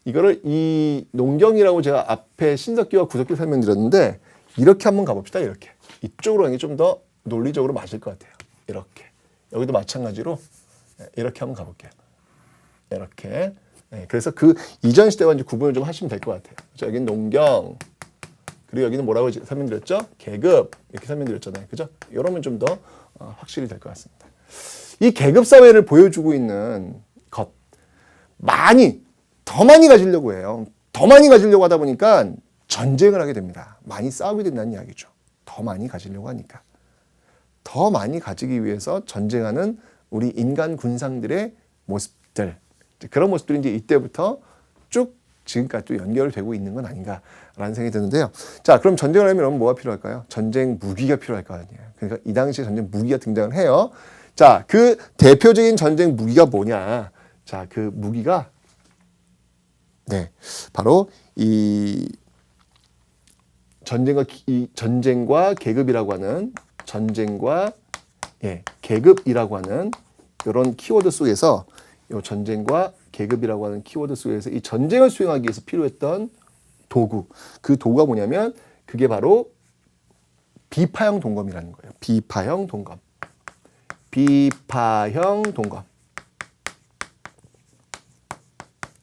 이거를 이 농경이라고 제가 앞에 신석기와 구석기 설명드렸는데 이렇게 한번 가봅시다. 이렇게 이쪽으로 하는 게 좀 더 논리적으로 맞을 것 같아요. 이렇게 여기도 마찬가지로 이렇게 한번 가볼게요. 이렇게. 그래서 그 이전 시대와 이제 구분을 좀 하시면 될 것 같아요. 그렇죠? 여기는 농경, 그리고 여기는 뭐라고 설명드렸죠? 계급 이렇게 설명드렸잖아요. 그죠? 이러면 좀 더 확실히 될 것 같습니다. 이 계급 사회를 보여주고 있는 것 더 많이 가지려고 해요. 더 많이 가지려고 하다 보니까 전쟁을 하게 됩니다. 많이 싸우게 된다는 이야기죠. 더 많이 가지려고 하니까. 더 많이 가지기 위해서 전쟁하는 우리 인간 군상들의 모습들, 그런 모습들이 이제 이때부터 쭉 지금까지 또 연결되고 있는 건 아닌가라는 생각이 드는데요. 자, 그럼 전쟁을 하면 뭐가 필요할까요? 전쟁 무기가 필요할 거 아니에요. 그러니까 이 당시에 전쟁 무기가 등장을 해요. 자, 그 대표적인 전쟁 무기가 뭐냐? 자, 그 무기가 바로 이 전쟁과 계급이라고 하는 계급이라고 하는 이런 키워드 속에서 이 전쟁과 계급이라고 하는 키워드 속에서 이 전쟁을 수행하기 위해서 필요했던 도구, 그 도구가 뭐냐면 그게 바로 비파형 동검이라는 거예요. 비파형 동검.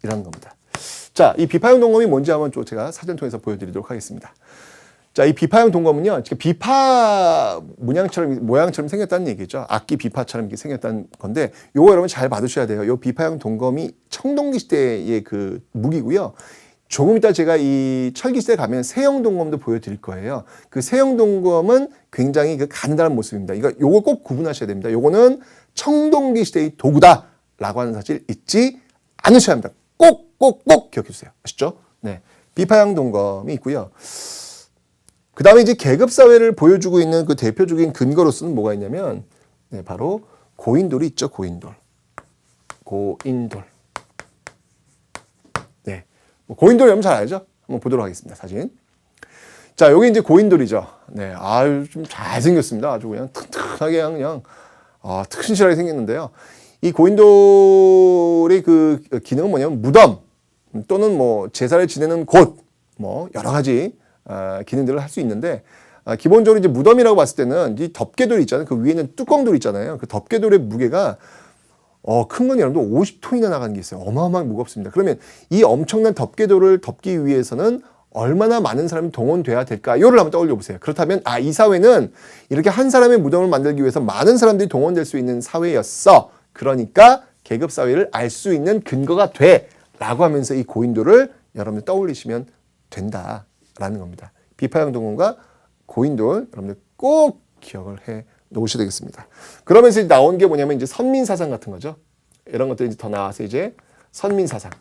이라는 겁니다. 자, 이 비파형 동검이 뭔지 한번 좀 제가 사진을 통해서 보여드리도록 하겠습니다. 자, 이 비파형 동검은요, 비파 모양처럼 생겼다는 얘기죠. 악기 비파처럼 이렇게 생겼다는 건데, 요거 여러분 잘 봐두셔야 돼요. 요 비파형 동검이 청동기 시대의 그 무기고요. 조금 이따 제가 이 철기 시대에 가면 세형 동검도 보여드릴 거예요. 그 세형 동검은 굉장히 그 간단한 모습입니다. 요거 꼭 구분하셔야 됩니다. 요거는 청동기 시대의 도구다라고 하는 사실 잊지 않으셔야 합니다. 꼭 기억해 주세요. 아시죠? 네. 비파형 동검이 있고요. 그 다음에 이제 계급사회를 보여주고 있는 그 대표적인 근거로서는 뭐가 있냐면, 바로 고인돌이 있죠, 고인돌. 네. 고인돌 여러분 잘 알죠? 한번 보도록 하겠습니다, 사진. 자, 여기 이제 고인돌이죠. 네. 아유, 좀 잘생겼습니다. 아주 그냥 튼튼하게 그냥, 튼실하게 생겼는데요. 이 고인돌의 그 기능은 뭐냐면 무덤 또는 뭐 제사를 지내는 곳, 뭐 여러 가지 기능들을 할 수 있는데, 기본적으로 이제 무덤이라고 봤을 때는 이 덮개돌이 있잖아요. 그 위에는 뚜껑돌이 있잖아요. 그 덮개돌의 무게가 큰 건 여러분들 50톤이나 나가는 게 있어요. 어마어마하게 무겁습니다. 그러면 이 엄청난 덮개돌을 덮기 위해서는 얼마나 많은 사람이 동원돼야 될까요를 한번 떠올려 보세요. 그렇다면 이 사회는 이렇게 한 사람의 무덤을 만들기 위해서 많은 사람들이 동원될 수 있는 사회였어. 그러니까 계급 사회를 알 수 있는 근거가 돼라고 하면서 이 고인돌을 여러분들 떠올리시면 된다라는 겁니다. 비파형 동검과 고인돌 여러분들 꼭 기억을 해 놓으셔야 되겠습니다. 그러면서 나온 게 뭐냐면 이제 선민사상 같은 거죠. 이런 것들이 이제 더 나와서 이제 선민사상.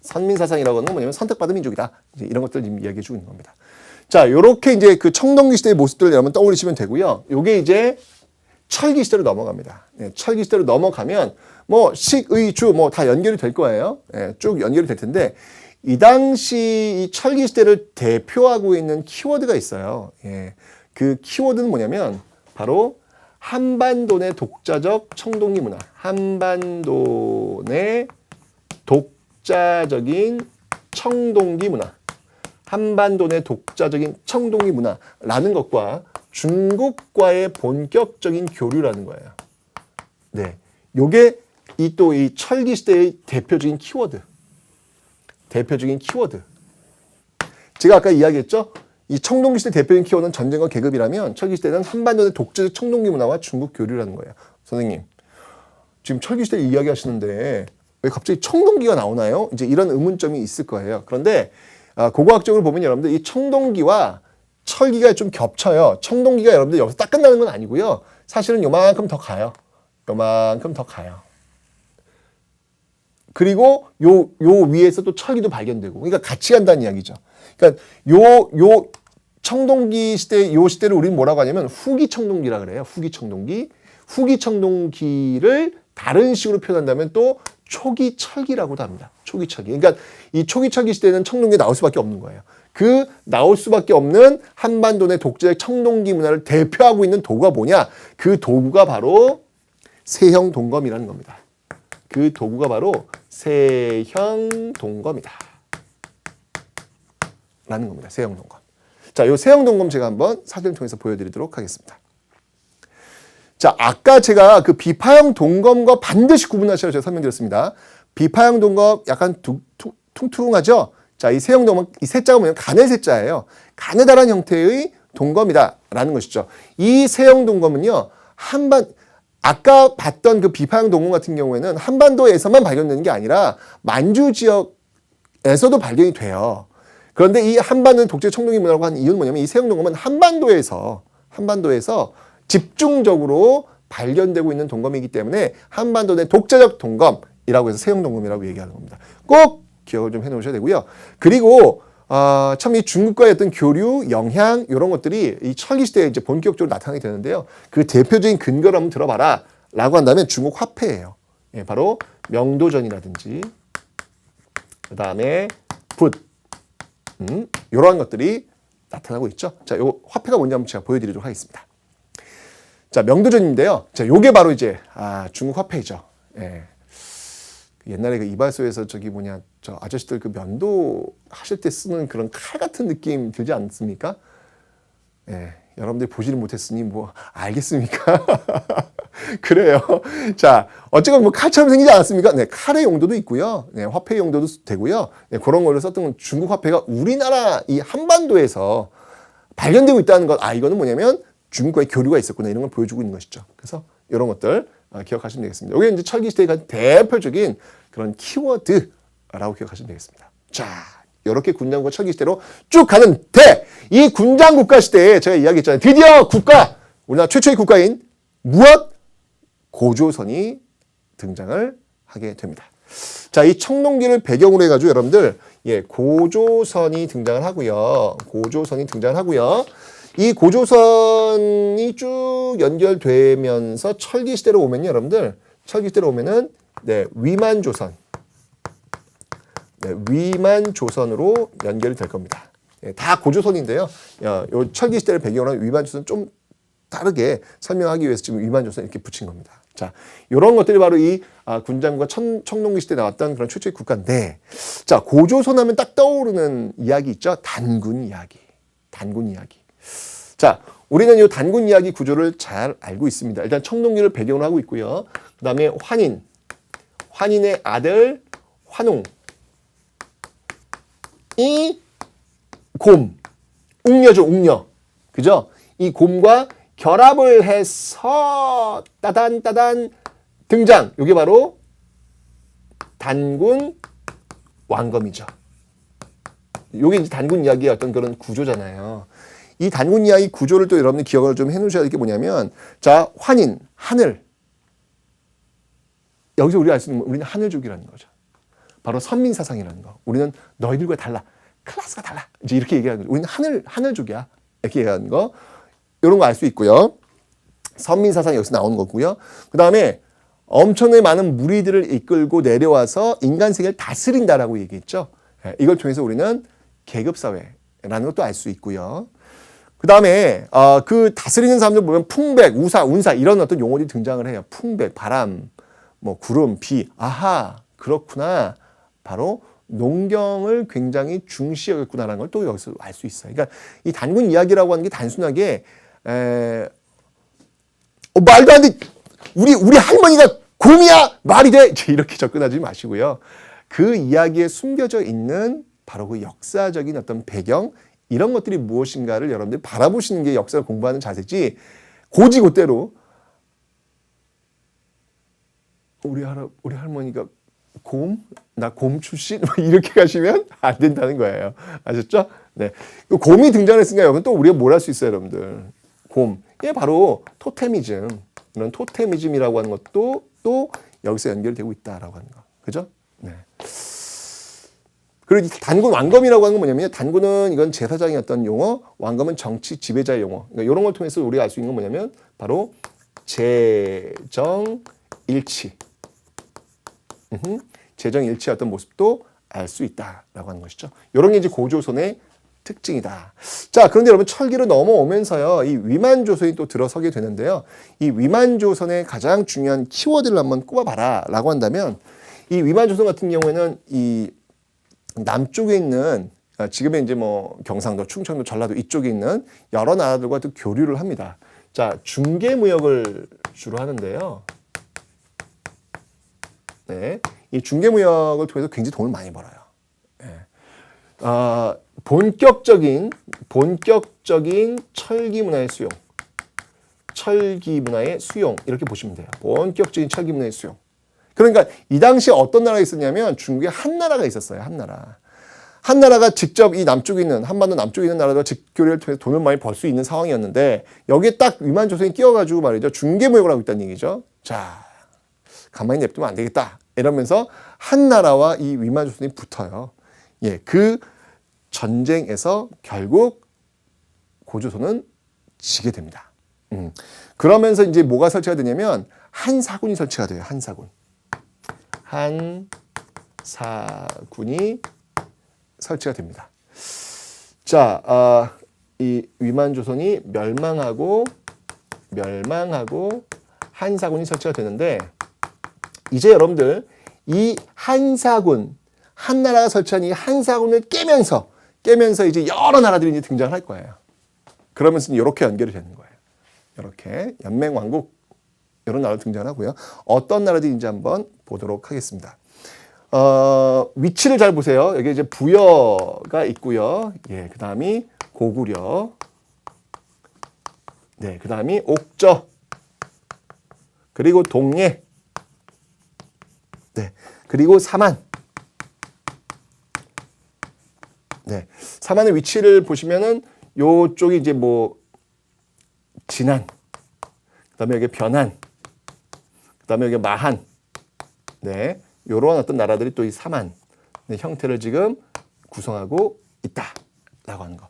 선민사상이라고 하는 건 뭐냐면 선택받은 민족이다. 이제 이런 것들 지금 이야기해 주고 있는 겁니다. 자, 요렇게 이제 그 청동기 시대의 모습들을 여러분 떠올리시면 되고요. 요게 이제 철기 시대로 넘어갑니다. 네, 철기 시대로 넘어가면 뭐 식, 의, 주 뭐 다 연결이 될 거예요. 네, 쭉 연결이 될 텐데 이 당시 이 철기 시대를 대표하고 있는 키워드가 있어요. 예, 그 키워드는 뭐냐면 바로 한반도 내 독자적 청동기 문화. 한반도 내 독자적인 청동기 문화. 한반도 내 독자적인 청동기 문화라는 것과 중국과의 본격적인 교류라는 거예요. 네, 요게 이 철기 시대의 대표적인 키워드. 대표적인 키워드. 제가 아까 이야기했죠? 이 청동기 시대 대표적인 키워드는 전쟁과 계급이라면 철기 시대는 한반도 내 독자적 청동기 문화와 중국 교류라는 거예요. 선생님, 지금 철기 시대 이야기 하시는데 왜 갑자기 청동기가 나오나요? 이제 이런 의문점이 있을 거예요. 그런데 고고학적으로 보면 여러분들 이 청동기와 철기가 좀 겹쳐요. 청동기가 여러분들 여기서 딱 끝나는 건 아니고요. 사실은 요만큼 더 가요. 요만큼 더 가요. 그리고 요 위에서 또 철기도 발견되고, 그러니까 같이 간다는 이야기죠. 그러니까 요 청동기 시대, 요 시대를 우리는 뭐라고 하냐면 후기 청동기라 그래요. 후기 청동기. 후기 청동기를 다른 식으로 표현한다면 또 초기 철기라고도 합니다. 초기 철기. 그러니까 이 초기 철기 시대는 청동기가 나올 수밖에 없는 거예요. 그 나올 수밖에 없는 한반도 내 독자적 청동기 문화를 대표하고 있는 도구가 뭐냐? 그 도구가 바로 세형 동검이라는 겁니다. 그 도구가 바로 세형 동검이다. 라는 겁니다. 세형 동검. 자, 요 세형 동검 제가 한번 사진을 통해서 보여드리도록 하겠습니다. 자, 아까 제가 그 비파형 동검과 반드시 구분하시라고 제가 설명드렸습니다. 비파형 동검 약간 퉁퉁하죠? 자, 이 세형 동검, 이 세자가 뭐냐면 가늘 세자예요. 가느다란 형태의 동검이다라는 것이죠. 이 세형 동검은요, 아까 봤던 그 비파형 동검 같은 경우에는 한반도에서만 발견되는 게 아니라 만주 지역에서도 발견이 돼요. 그런데 이 한반도의 독재 청동기 문화라고 하는 이유는 뭐냐면 이 세형 동검은 한반도에서 집중적으로 발견되고 있는 동검이기 때문에 한반도 내 독자적 동검이라고 해서 세형 동검이라고 얘기하는 겁니다. 꼭 기억을 좀 해놓으셔야 되고요. 그리고 참 이 중국과의 어떤 교류, 영향 이런 것들이 이 철기 시대에 이제 본격적으로 나타나게 되는데요. 그 대표적인 근거를 한번 들어봐라 라고 한다면 중국 화폐예요. 예, 바로 명도전이라든지 그 다음에 붓 이러한 것들이 나타나고 있죠. 자, 요 화폐가 뭔지 한번 제가 보여드리도록 하겠습니다. 자, 명도전인데요. 자, 요게 바로 이제 중국 화폐이죠. 예. 옛날에 그 이발소에서 저 아저씨들 그 면도 하실 때 쓰는 그런 칼 같은 느낌 들지 않습니까? 예. 여러분들이 보지를 못했으니 뭐 알겠습니까? 그래요. 자, 어쨌건 뭐 칼처럼 생기지 않았습니까? 네, 칼의 용도도 있고요. 네, 화폐 용도도 되고요. 네, 그런 걸로 썼던 중국 화폐가 우리나라 이 한반도에서 발견되고 있다는 것. 이거는 뭐냐면 중국과의 교류가 있었구나 이런 걸 보여주고 있는 것이죠. 그래서 이런 것들 기억하시면 되겠습니다. 이게 이제 철기 시대의 대표적인 그런 키워드라고 기억하시면 되겠습니다. 자, 이렇게 군장국가 철기 시대로 쭉 가는데 이 군장국가 시대에 제가 이야기했잖아요. 드디어 우리나라 최초의 국가인 무엇? 고조선이 등장을 하게 됩니다. 자, 이 청동기를 배경으로 해가지고 여러분들 고조선이 등장을 하고요. 이 고조선이 쭉 연결되면서 철기 시대로 오면요, 여러분들. 위만조선. 네, 위만조선으로 연결이 될 겁니다. 다 고조선인데요. 요 철기 시대를 배경으로 한 위만조선 좀 다르게 설명하기 위해서 지금 위만조선 이렇게 붙인 겁니다. 자, 이런 것들이 바로 이 군장국가 청동기 시대에 나왔던 그런 최초의 국가인데, 자, 고조선 하면 딱 떠오르는 이야기 있죠? 단군 이야기. 자, 우리는 이 단군 이야기 구조를 잘 알고 있습니다. 일단 청동기를 배경으로 하고 있고요. 그 다음에 환인의 아들 환웅, 이 곰, 웅녀죠, 웅녀. 그죠? 이 곰과 결합을 해서 따단 등장. 이게 바로 단군 왕검이죠. 이게 이제 단군 이야기의 어떤 그런 구조잖아요. 이 단군 이야기 구조를 또 여러분들 기억을 좀 해놓으셔야 될 게 뭐냐면, 자, 환인, 하늘. 여기서 우리가 알 수 있는 건 우리는 하늘족이라는 거죠. 바로 선민사상이라는 거. 우리는 너희들과 달라. 클래스가 달라. 이제 이렇게 얘기하는 거죠. 우리는 하늘족이야. 이렇게 얘기하는 거. 이런 거 알 수 있고요. 선민사상이 여기서 나오는 거고요. 그 다음에 엄청나게 많은 무리들을 이끌고 내려와서 인간 세계를 다스린다라고 얘기했죠. 이걸 통해서 우리는 계급사회라는 것도 알 수 있고요. 그 다음에 그 다스리는 사람들 보면 풍백, 우사, 운사 이런 어떤 용어들이 등장을 해요. 풍백, 바람, 뭐 구름, 비. 아하, 그렇구나. 바로 농경을 굉장히 중시 여겼구나라는 걸 또 여기서 알 수 있어요. 그러니까 이 단군 이야기라고 하는 게 단순하게 말도 안 돼. 우리 할머니가 곰이야 말이 돼 이렇게 접근하지 마시고요. 그 이야기에 숨겨져 있는 바로 그 역사적인 어떤 배경 이런 것들이 무엇인가를 여러분들이 바라보시는 게 역사를 공부하는 자세지 고지고대로 우리 할머니가 곰? 나 곰 출신? 이렇게 가시면 안 된다는 거예요. 아셨죠? 네. 곰이 등장했으니까 여러분 또 우리가 뭘 할 수 있어요, 여러분들. 곰. 이게 바로 토테미즘. 이런 토테미즘이라고 하는 것도 또 여기서 연결되고 있다라고 하는 거. 그죠? 네. 그리고 단군 왕검이라고 하는 건 뭐냐면 단군은 이건 제사장의 어떤 용어, 왕검은 정치 지배자의 용어. 그러니까 이런 걸 통해서 우리가 알 수 있는 건 뭐냐면 바로 재정일치. 재정일치의 어떤 모습도 알 수 있다라고 하는 것이죠. 이런 게 이제 고조선의 특징이다. 자, 그런데 여러분 철기로 넘어오면서요, 이 위만조선이 또 들어서게 되는데요. 이 위만조선의 가장 중요한 키워드를 한번 꼽아봐라라고 한다면, 이 위만조선 같은 경우에는 이 남쪽에 있는 지금의 이제 뭐 경상도, 충청도, 전라도 이쪽에 있는 여러 나라들과 또 교류를 합니다. 자, 중개무역을 주로 하는데요. 네, 이 중개무역을 통해서 굉장히 돈을 많이 벌어요. 네. 본격적인 철기 문화의 수용, 철기 문화의 수용 이렇게 보시면 돼요. 본격적인 철기 문화의 수용. 그러니까 이 당시에 어떤 나라가 있었냐면 중국에 한 나라가 있었어요. 한 나라. 한 나라가 직접 이 남쪽에 있는 한반도 남쪽에 있는 나라들과 직교류를 통해서 돈을 많이 벌 수 있는 상황이었는데 여기에 딱 위만조선이 끼어가지고 말이죠. 중개무역을 하고 있다는 얘기죠. 자, 가만히 냅두면 안 되겠다. 이러면서 한 나라와 이 위만조선이 붙어요. 예, 그 전쟁에서 결국 고조선은 지게 됩니다. 그러면서 이제 뭐가 설치가 되냐면 한사군이 설치가 돼요. 한사군. 한사군이 설치가 됩니다. 자, 이 위만조선이 멸망하고 한사군이 설치가 되는데 이제 여러분들 이 한사군 한 나라가 설치한 이 한사군을 깨면서 이제 여러 나라들이 이제 등장을 할 거예요. 그러면서 이렇게 연결이 되는 거예요. 이렇게 연맹왕국 이런 나라도 등장하고요. 어떤 나라들인지 한번 보도록 하겠습니다. 위치를 잘 보세요. 여기 이제 부여가 있고요. 예, 그 다음이 고구려. 네, 그 다음이 옥저. 그리고 동해. 네, 그리고 삼안. 네, 삼안의 위치를 보시면은 요쪽이 이제 뭐 진안, 그다음에 여기 변안, 그다음에 여기 마한, 네, 요런 어떤 나라들이 또 이 삼안 네, 형태를 지금 구성하고 있다라고 하는 거.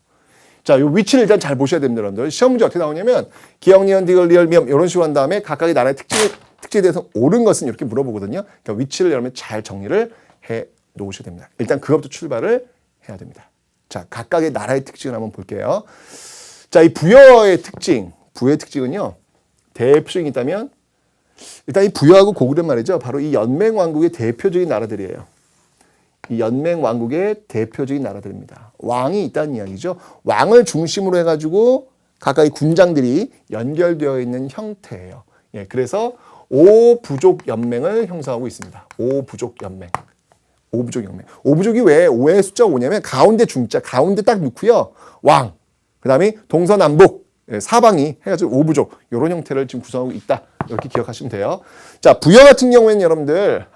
자, 요 위치를 일단 잘 보셔야 됩니다, 여러분들. 시험 문제 어떻게 나오냐면 기억, 니은, 디귿, 리을, 미음 이런 식으로 한 다음에 각각의 나라의 특징에 대해서 옳은 것은 이렇게 물어보거든요. 그러니까 위치를 여러분 잘 정리를 해 놓으셔야 됩니다. 일단 그것부터 출발을 해야 됩니다. 자, 각각의 나라의 특징을 한번 볼게요. 자, 이 부여의 특징은요. 대표적인 게 있다면 일단 이 부여하고 고구려 말이죠. 바로 이 연맹왕국의 대표적인 나라들이에요. 이 연맹왕국의 대표적인 나라들입니다. 왕이 있다는 이야기죠. 왕을 중심으로 해가지고 각각의 군장들이 연결되어 있는 형태예요. 예, 그래서 5부족 연맹을 형성하고 있습니다. 5부족 연맹. 5부족 연맹. 5부족이 왜 5의 숫자가 5냐면 가운데 중자, 가운데 딱 넣고요. 왕, 그 다음에 동서남북, 사방이 해가지고 5부족 이런 형태를 지금 구성하고 있다. 이렇게 기억하시면 돼요. 자, 부여 같은 경우에는 여러분들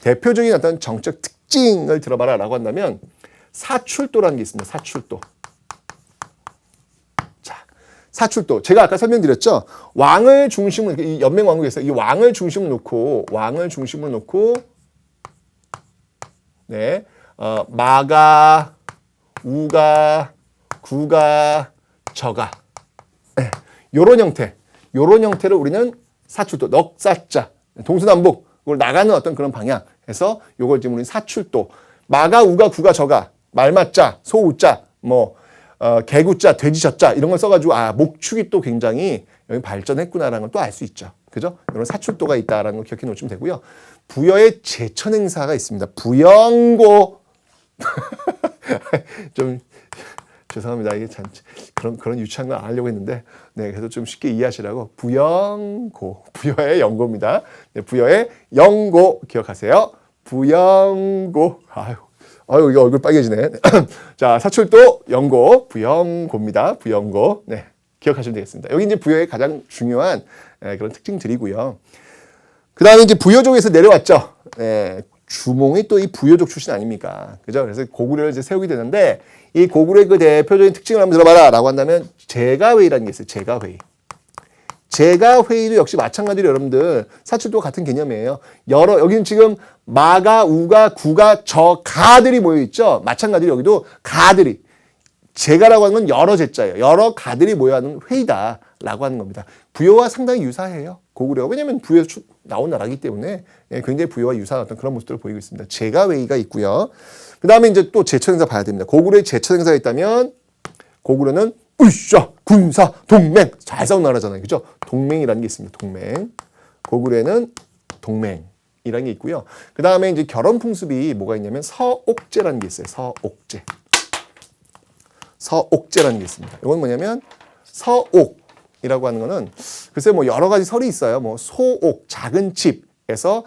대표적인 어떤 정책 특징을 들어봐라라고 한다면 사출도라는 게 있습니다. 사출도. 자, 사출도. 제가 아까 설명드렸죠. 왕을 중심으로 이 연맹 왕국에서 이 왕을 중심으로 놓고 네, 마가, 우가, 구가, 저가. 네, 요런 형태를 우리는 사출도, 넉사자, 동서남북, 그걸 나가는 어떤 그런 방향에서 요걸 지금 우리는 사출도, 마가, 우가, 구가, 저가, 말맞자, 소우자, 개구자, 돼지젖자 이런 걸 써가지고 목축이 또 굉장히 여기 발전했구나라는 걸 또 알 수 있죠. 그죠? 이런 사출도가 있다라는 걸 기억해 놓으시면 되고요. 부여의 제천 행사가 있습니다. 부영고. 좀 죄송합니다. 이게 참 그런 유치한 거 안 하려고 했는데, 네, 그래서 좀 쉽게 이해하시라고 부영고, 부여의 영고입니다. 네, 부여의 영고 기억하세요. 부영고. 아유, 이거 얼굴 빨개지네. 자, 사출도, 영고, 부영고입니다. 부영고. 네, 기억하시면 되겠습니다. 여기 이제 부여의 가장 중요한 그런 특징들이고요. 그 다음에 이제 부여족에서 내려왔죠. 네, 주몽이 또 이 부여족 출신 아닙니까? 그죠? 그래서 고구려를 이제 세우게 되는데, 이 고구려의 그 대표적인 특징을 한번 들어봐라 라고 한다면, 제가회의라는 게 있어요. 제가회의. 제가회의도 역시 마찬가지로 여러분들, 사출도 같은 개념이에요. 여기는 지금 마가, 우가, 구가, 가들이 모여있죠? 마찬가지로 여기도 가들이. 제가라고 하는 건 여러 제자예요. 여러 가들이 모여하는 회의다라고 하는 겁니다. 부여와 상당히 유사해요. 고구려가. 왜냐하면 부여에서 나온 나라이기 때문에 굉장히 부여와 유사한 어떤 그런 모습들을 보이고 있습니다. 제가회의가 있고요. 그 다음에 이제 또 제천행사 봐야 됩니다. 고구려에 제천행사가 있다면 고구려는 으쌰, 군사, 동맹. 잘 싸운 나라잖아요. 그죠? 동맹이라는 게 있습니다. 동맹. 고구려에는 동맹이라는 게 있고요. 그 다음에 이제 결혼 풍습이 뭐가 있냐면 서옥제라는 게 있어요. 서옥제. 서옥제라는 게 있습니다. 이건 뭐냐면 서옥이라고 하는 거는 글쎄 뭐 여러 가지 설이 있어요. 뭐 소옥, 작은 집에서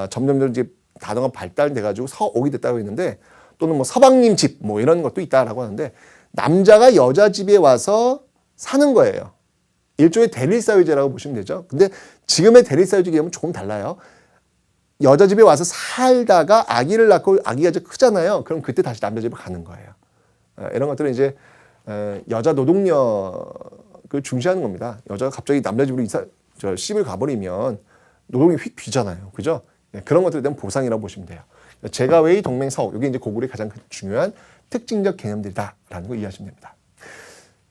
점점 이제 단어가 발달돼 가지고 서옥이 됐다고 했는데, 또는 뭐 서방님 집 뭐 이런 것도 있다라고 하는데, 남자가 여자 집에 와서 사는 거예요. 일종의 대릴사유제라고 보시면 되죠. 근데 지금의 대릴사유제 개념은 조금 달라요. 여자 집에 와서 살다가 아기를 낳고 아기가 이제 크잖아요. 그럼 그때 다시 남자 집에 가는 거예요. 이런 것들은 이제 여자 노동력을 중시하는 겁니다. 여자가 갑자기 남자 집으로 시집을 가버리면 노동이 휙 비잖아요. 그죠? 그런 것들에 대한 보상이라고 보시면 돼요. 제가회의, 동맹, 서옥. 이게 이제 고구려의 가장 중요한 특징적 개념들이다라는 걸 이해하시면 됩니다.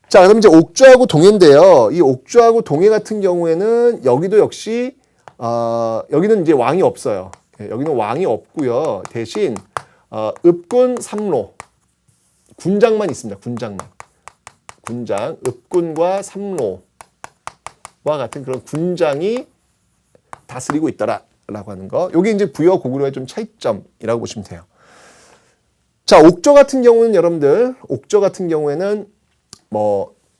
자, 그럼 이제 옥주하고 동해인데요. 이 옥주하고 동해 같은 경우에는 여기도 역시 여기는 이제 왕이 없어요. 여기는 왕이 없고요. 대신 읍군, 삼로, 군장만 있습니다. 군장, 읍군과 삼로와 같은 그런 군장이 다스리고 있다라고 하는 거. 이게 이제 부여 고구려의 좀 차이점이라고 보시면 돼요. 자, 옥저 같은 경우는 여러분들, 옥저 같은 경우에는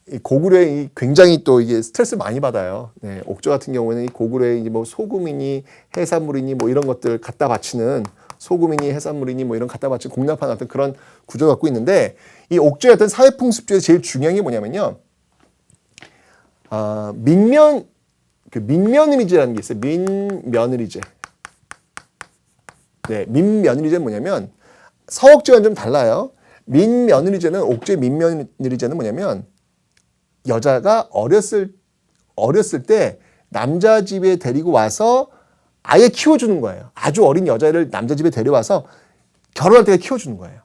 이 고구려에 굉장히 또 이게 스트레스 많이 받아요. 네, 옥저 같은 경우에는 이 고구려에 이제 뭐 소금이니 해산물이니 뭐 이런 것들 갖다 바치는, 소금이니 해산물이니 뭐 이런 갖다 바치는 공납하는 어떤 그런 구조를 갖고 있는데, 이 옥저의 어떤 사회 풍습 중에서 제일 중요한 게 뭐냐면요. 민며느리제라는 게 있어요. 민며느리제. 네, 민며느리제는 뭐냐면, 서옥제와는 좀 달라요. 민며느리제는, 옥주의 민며느리제는 뭐냐면, 여자가 어렸을 때 남자 집에 데리고 와서 아예 키워주는 거예요. 아주 어린 여자를 남자 집에 데려와서 결혼할 때까지 키워주는 거예요.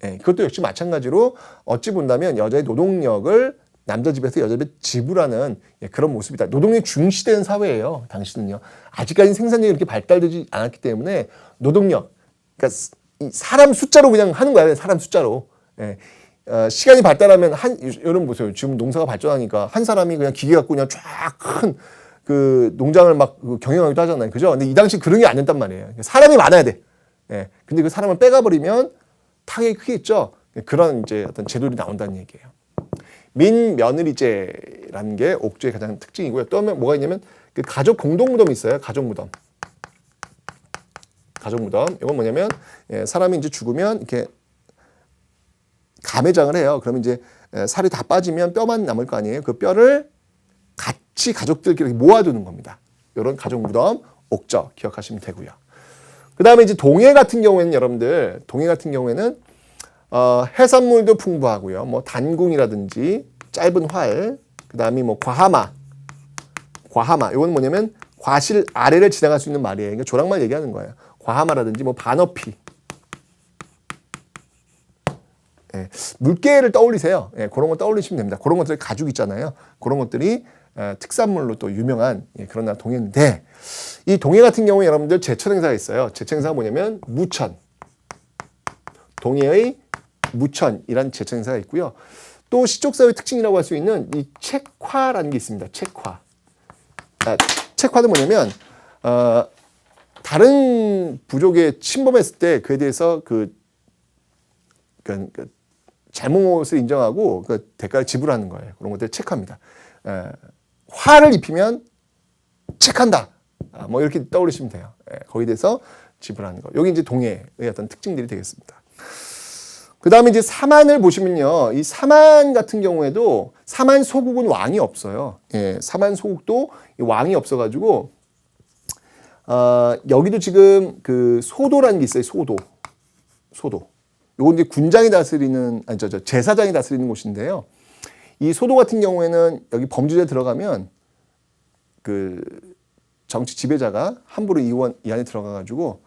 네, 그것도 역시 마찬가지로 어찌 본다면 여자의 노동력을 남자 집에서 여자 집에 지불하는 그런 모습이다. 노동력이 중시되는 사회예요. 당시는요. 아직까지는 생산력이 이렇게 발달되지 않았기 때문에 노동력, 그러니까 사람 숫자로 그냥 하는 거야. 사람 숫자로. 예. 시간이 발달하면 여러분 보세요. 지금 농사가 발전하니까 한 사람이 그냥 기계 갖고 그냥 쫙 큰 그 농장을 막 경영하기도 하잖아요. 그죠? 근데 이 당시 그런 게 안 된단 말이에요. 사람이 많아야 돼. 예. 근데 그 사람을 빼가버리면 타격이 크겠죠. 그런 이제 어떤 제도들이 나온다는 얘기예요. 민며느리제라는 게 옥주의 가장 특징이고요. 또 뭐가 있냐면 그 가족 공동무덤이 있어요. 가족무덤. 이건 뭐냐면 사람이 이제 죽으면 이렇게 가매장을 해요. 그러면 이제 살이 다 빠지면 뼈만 남을 거 아니에요. 그 뼈를 같이 가족들끼리 모아두는 겁니다. 이런 가족 무덤, 옥저 기억하시면 되고요. 그 다음에 이제 동해 같은 경우에는 여러분들, 동해 같은 경우에는 해산물도 풍부하고요. 뭐 단궁이라든지 짧은 활, 그 다음에 뭐 과하마. 이건 뭐냐면 과실 아래를 지나갈 수 있는 말이에요. 그러니까 조랑말 얘기하는 거예요. 과하마라든지 뭐 반어피. 예, 물개를 떠올리세요. 예, 그런 거 떠올리시면 됩니다. 그런 것들이 가죽 있잖아요. 그런 것들이 특산물로 또 유명한 그런 나라 동해인데, 이 동해 같은 경우에 여러분들 제천 행사가 있어요. 제천 행사가 뭐냐면 무천. 동해의 무천이란 제천 행사가 있고요. 또 시족사회 특징이라고 할 수 있는 이 책화라는 게 있습니다. 책화. 책화는 뭐냐면 다른 부족에 침범했을 때 그에 대해서 그 잘못을 인정하고 그 대가를 지불하는 거예요. 그런 것들 책화입니다. 화를 입히면 책한다. 뭐 이렇게 떠올리시면 돼요. 거기에 대해서 지불하는 거. 여기 이제 동해의 어떤 특징들이 되겠습니다. 그 다음에 이제 사만을 보시면요. 이 사만 같은 경우에도 사만 소국은 왕이 없어요. 예, 사만 소국도 왕이 없어가지고, 여기도 지금 그 소도라는 게 있어요. 소도. 요건 이제 군장이 다스리는, 제사장이 다스리는 곳인데요. 이 소도 같은 경우에는 여기 범죄자에 들어가면 그 정치 지배자가 함부로 이 안에 들어가가지고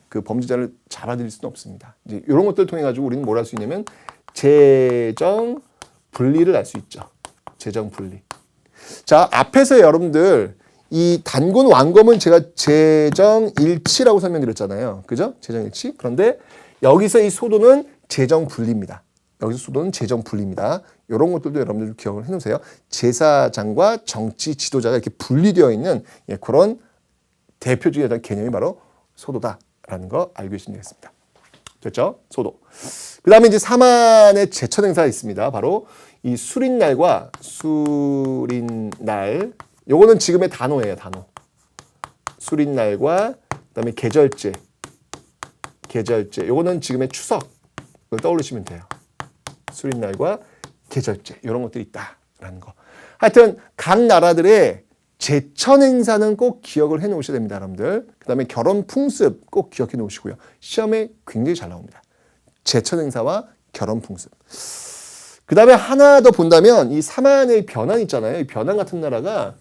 그 범죄자를 잡아들일 수는 없습니다. 이제 이런 것들을 통해 가지고 우리는 뭘 할 수 있냐면 재정 분리를 알 수 있죠. 재정 분리. 자, 앞에서 여러분들 이 단군 왕검은 제가 재정 일치라고 설명드렸잖아요. 그죠? 재정 일치. 그런데 여기서 이 소도는 재정 분리입니다. 여기서 소도는 재정 분리입니다. 이런 것들도 여러분들 기억을 해놓으세요. 제사장과 정치 지도자가 이렇게 분리되어 있는 그런 대표적인 개념이 바로 소도다라는 거 알고 계시면 되겠습니다. 됐죠? 소도. 그 다음에 이제 사만의 제천 행사가 있습니다. 바로 이 수린날과 수린날. 요거는 지금의 단어예요, 단어. 수린날과 그다음에 계절제. 요거는 지금의 추석을 떠올리시면 돼요. 수린날과 계절제. 이런 것들이 있다라는 거. 하여튼 각 나라들의 제천 행사는 꼭 기억을 해 놓으셔야 됩니다, 여러분들. 그 다음에 결혼 풍습 꼭 기억해 놓으시고요. 시험에 굉장히 잘 나옵니다. 제천 행사와 결혼 풍습. 그 다음에 하나 더 본다면 이 사만의 변환 있잖아요. 이 변환 같은 나라가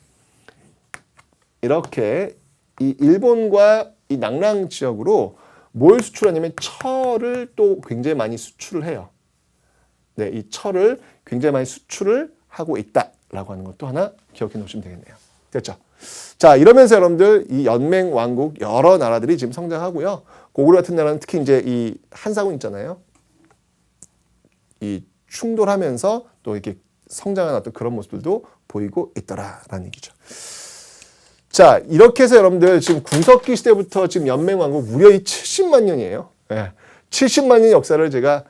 이렇게 이 일본과 이 낭랑 지역으로 뭘 수출하냐면 철을 또 굉장히 많이 수출을 해요. 네, 이 철을 굉장히 많이 수출을 하고 있다라고 하는 것도 하나 기억해 놓으시면 되겠네요. 됐죠? 자, 이러면서 여러분들 이 연맹 왕국 여러 나라들이 지금 성장하고요. 고구려 같은 나라는 특히 이제 이 한사군 있잖아요. 이 충돌하면서 또 이렇게 성장하는 어떤 그런 모습들도 보이고 있더라라는 얘기죠. 자, 이렇게 해서 여러분들 지금 구석기 시대부터 지금 연맹 왕국 무려 이 70만 년이에요. 예, 70만 년의 역사를 제가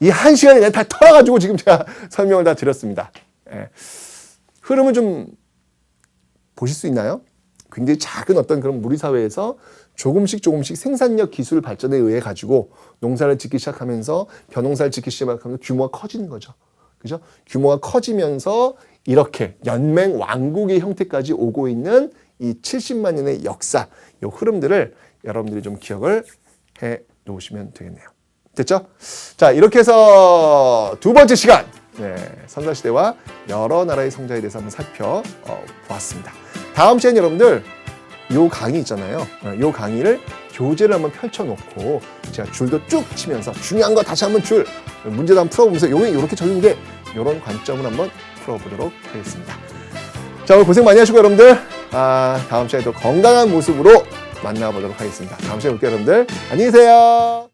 이 한 시간에 그냥 다 털어가지고 지금 제가 설명을 다 드렸습니다. 예. 흐름을 좀 보실 수 있나요? 굉장히 작은 어떤 그런 무리사회에서 조금씩 생산력 기술 발전에 의해 가지고 농사를 짓기 시작하면서 벼농사를 짓기 시작하면서 규모가 커지는 거죠. 그죠? 규모가 커지면서 이렇게 연맹 왕국의 형태까지 오고 있는 이 70만 년의 역사, 이 흐름들을 여러분들이 좀 기억을 해 놓으시면 되겠네요. 됐죠? 자, 이렇게 해서 두 번째 시간, 선사시대와 여러 나라의 성자에 대해서 한번 살펴보았습니다. 다음 시간 여러분들 요 강의 있잖아요. 요 강의를 교재를 한번 펼쳐놓고 제가 줄도 쭉 치면서 중요한 거 다시 한번 문제도 한번 풀어보면서 요게 이렇게 적용돼 이런 관점을 한번 풀어보도록 하겠습니다. 자, 오늘 고생 많이 하시고 여러분들 다음 시간에 또 건강한 모습으로 만나보도록 하겠습니다. 다음 시간에 볼게요 여러분들. 안녕히 계세요.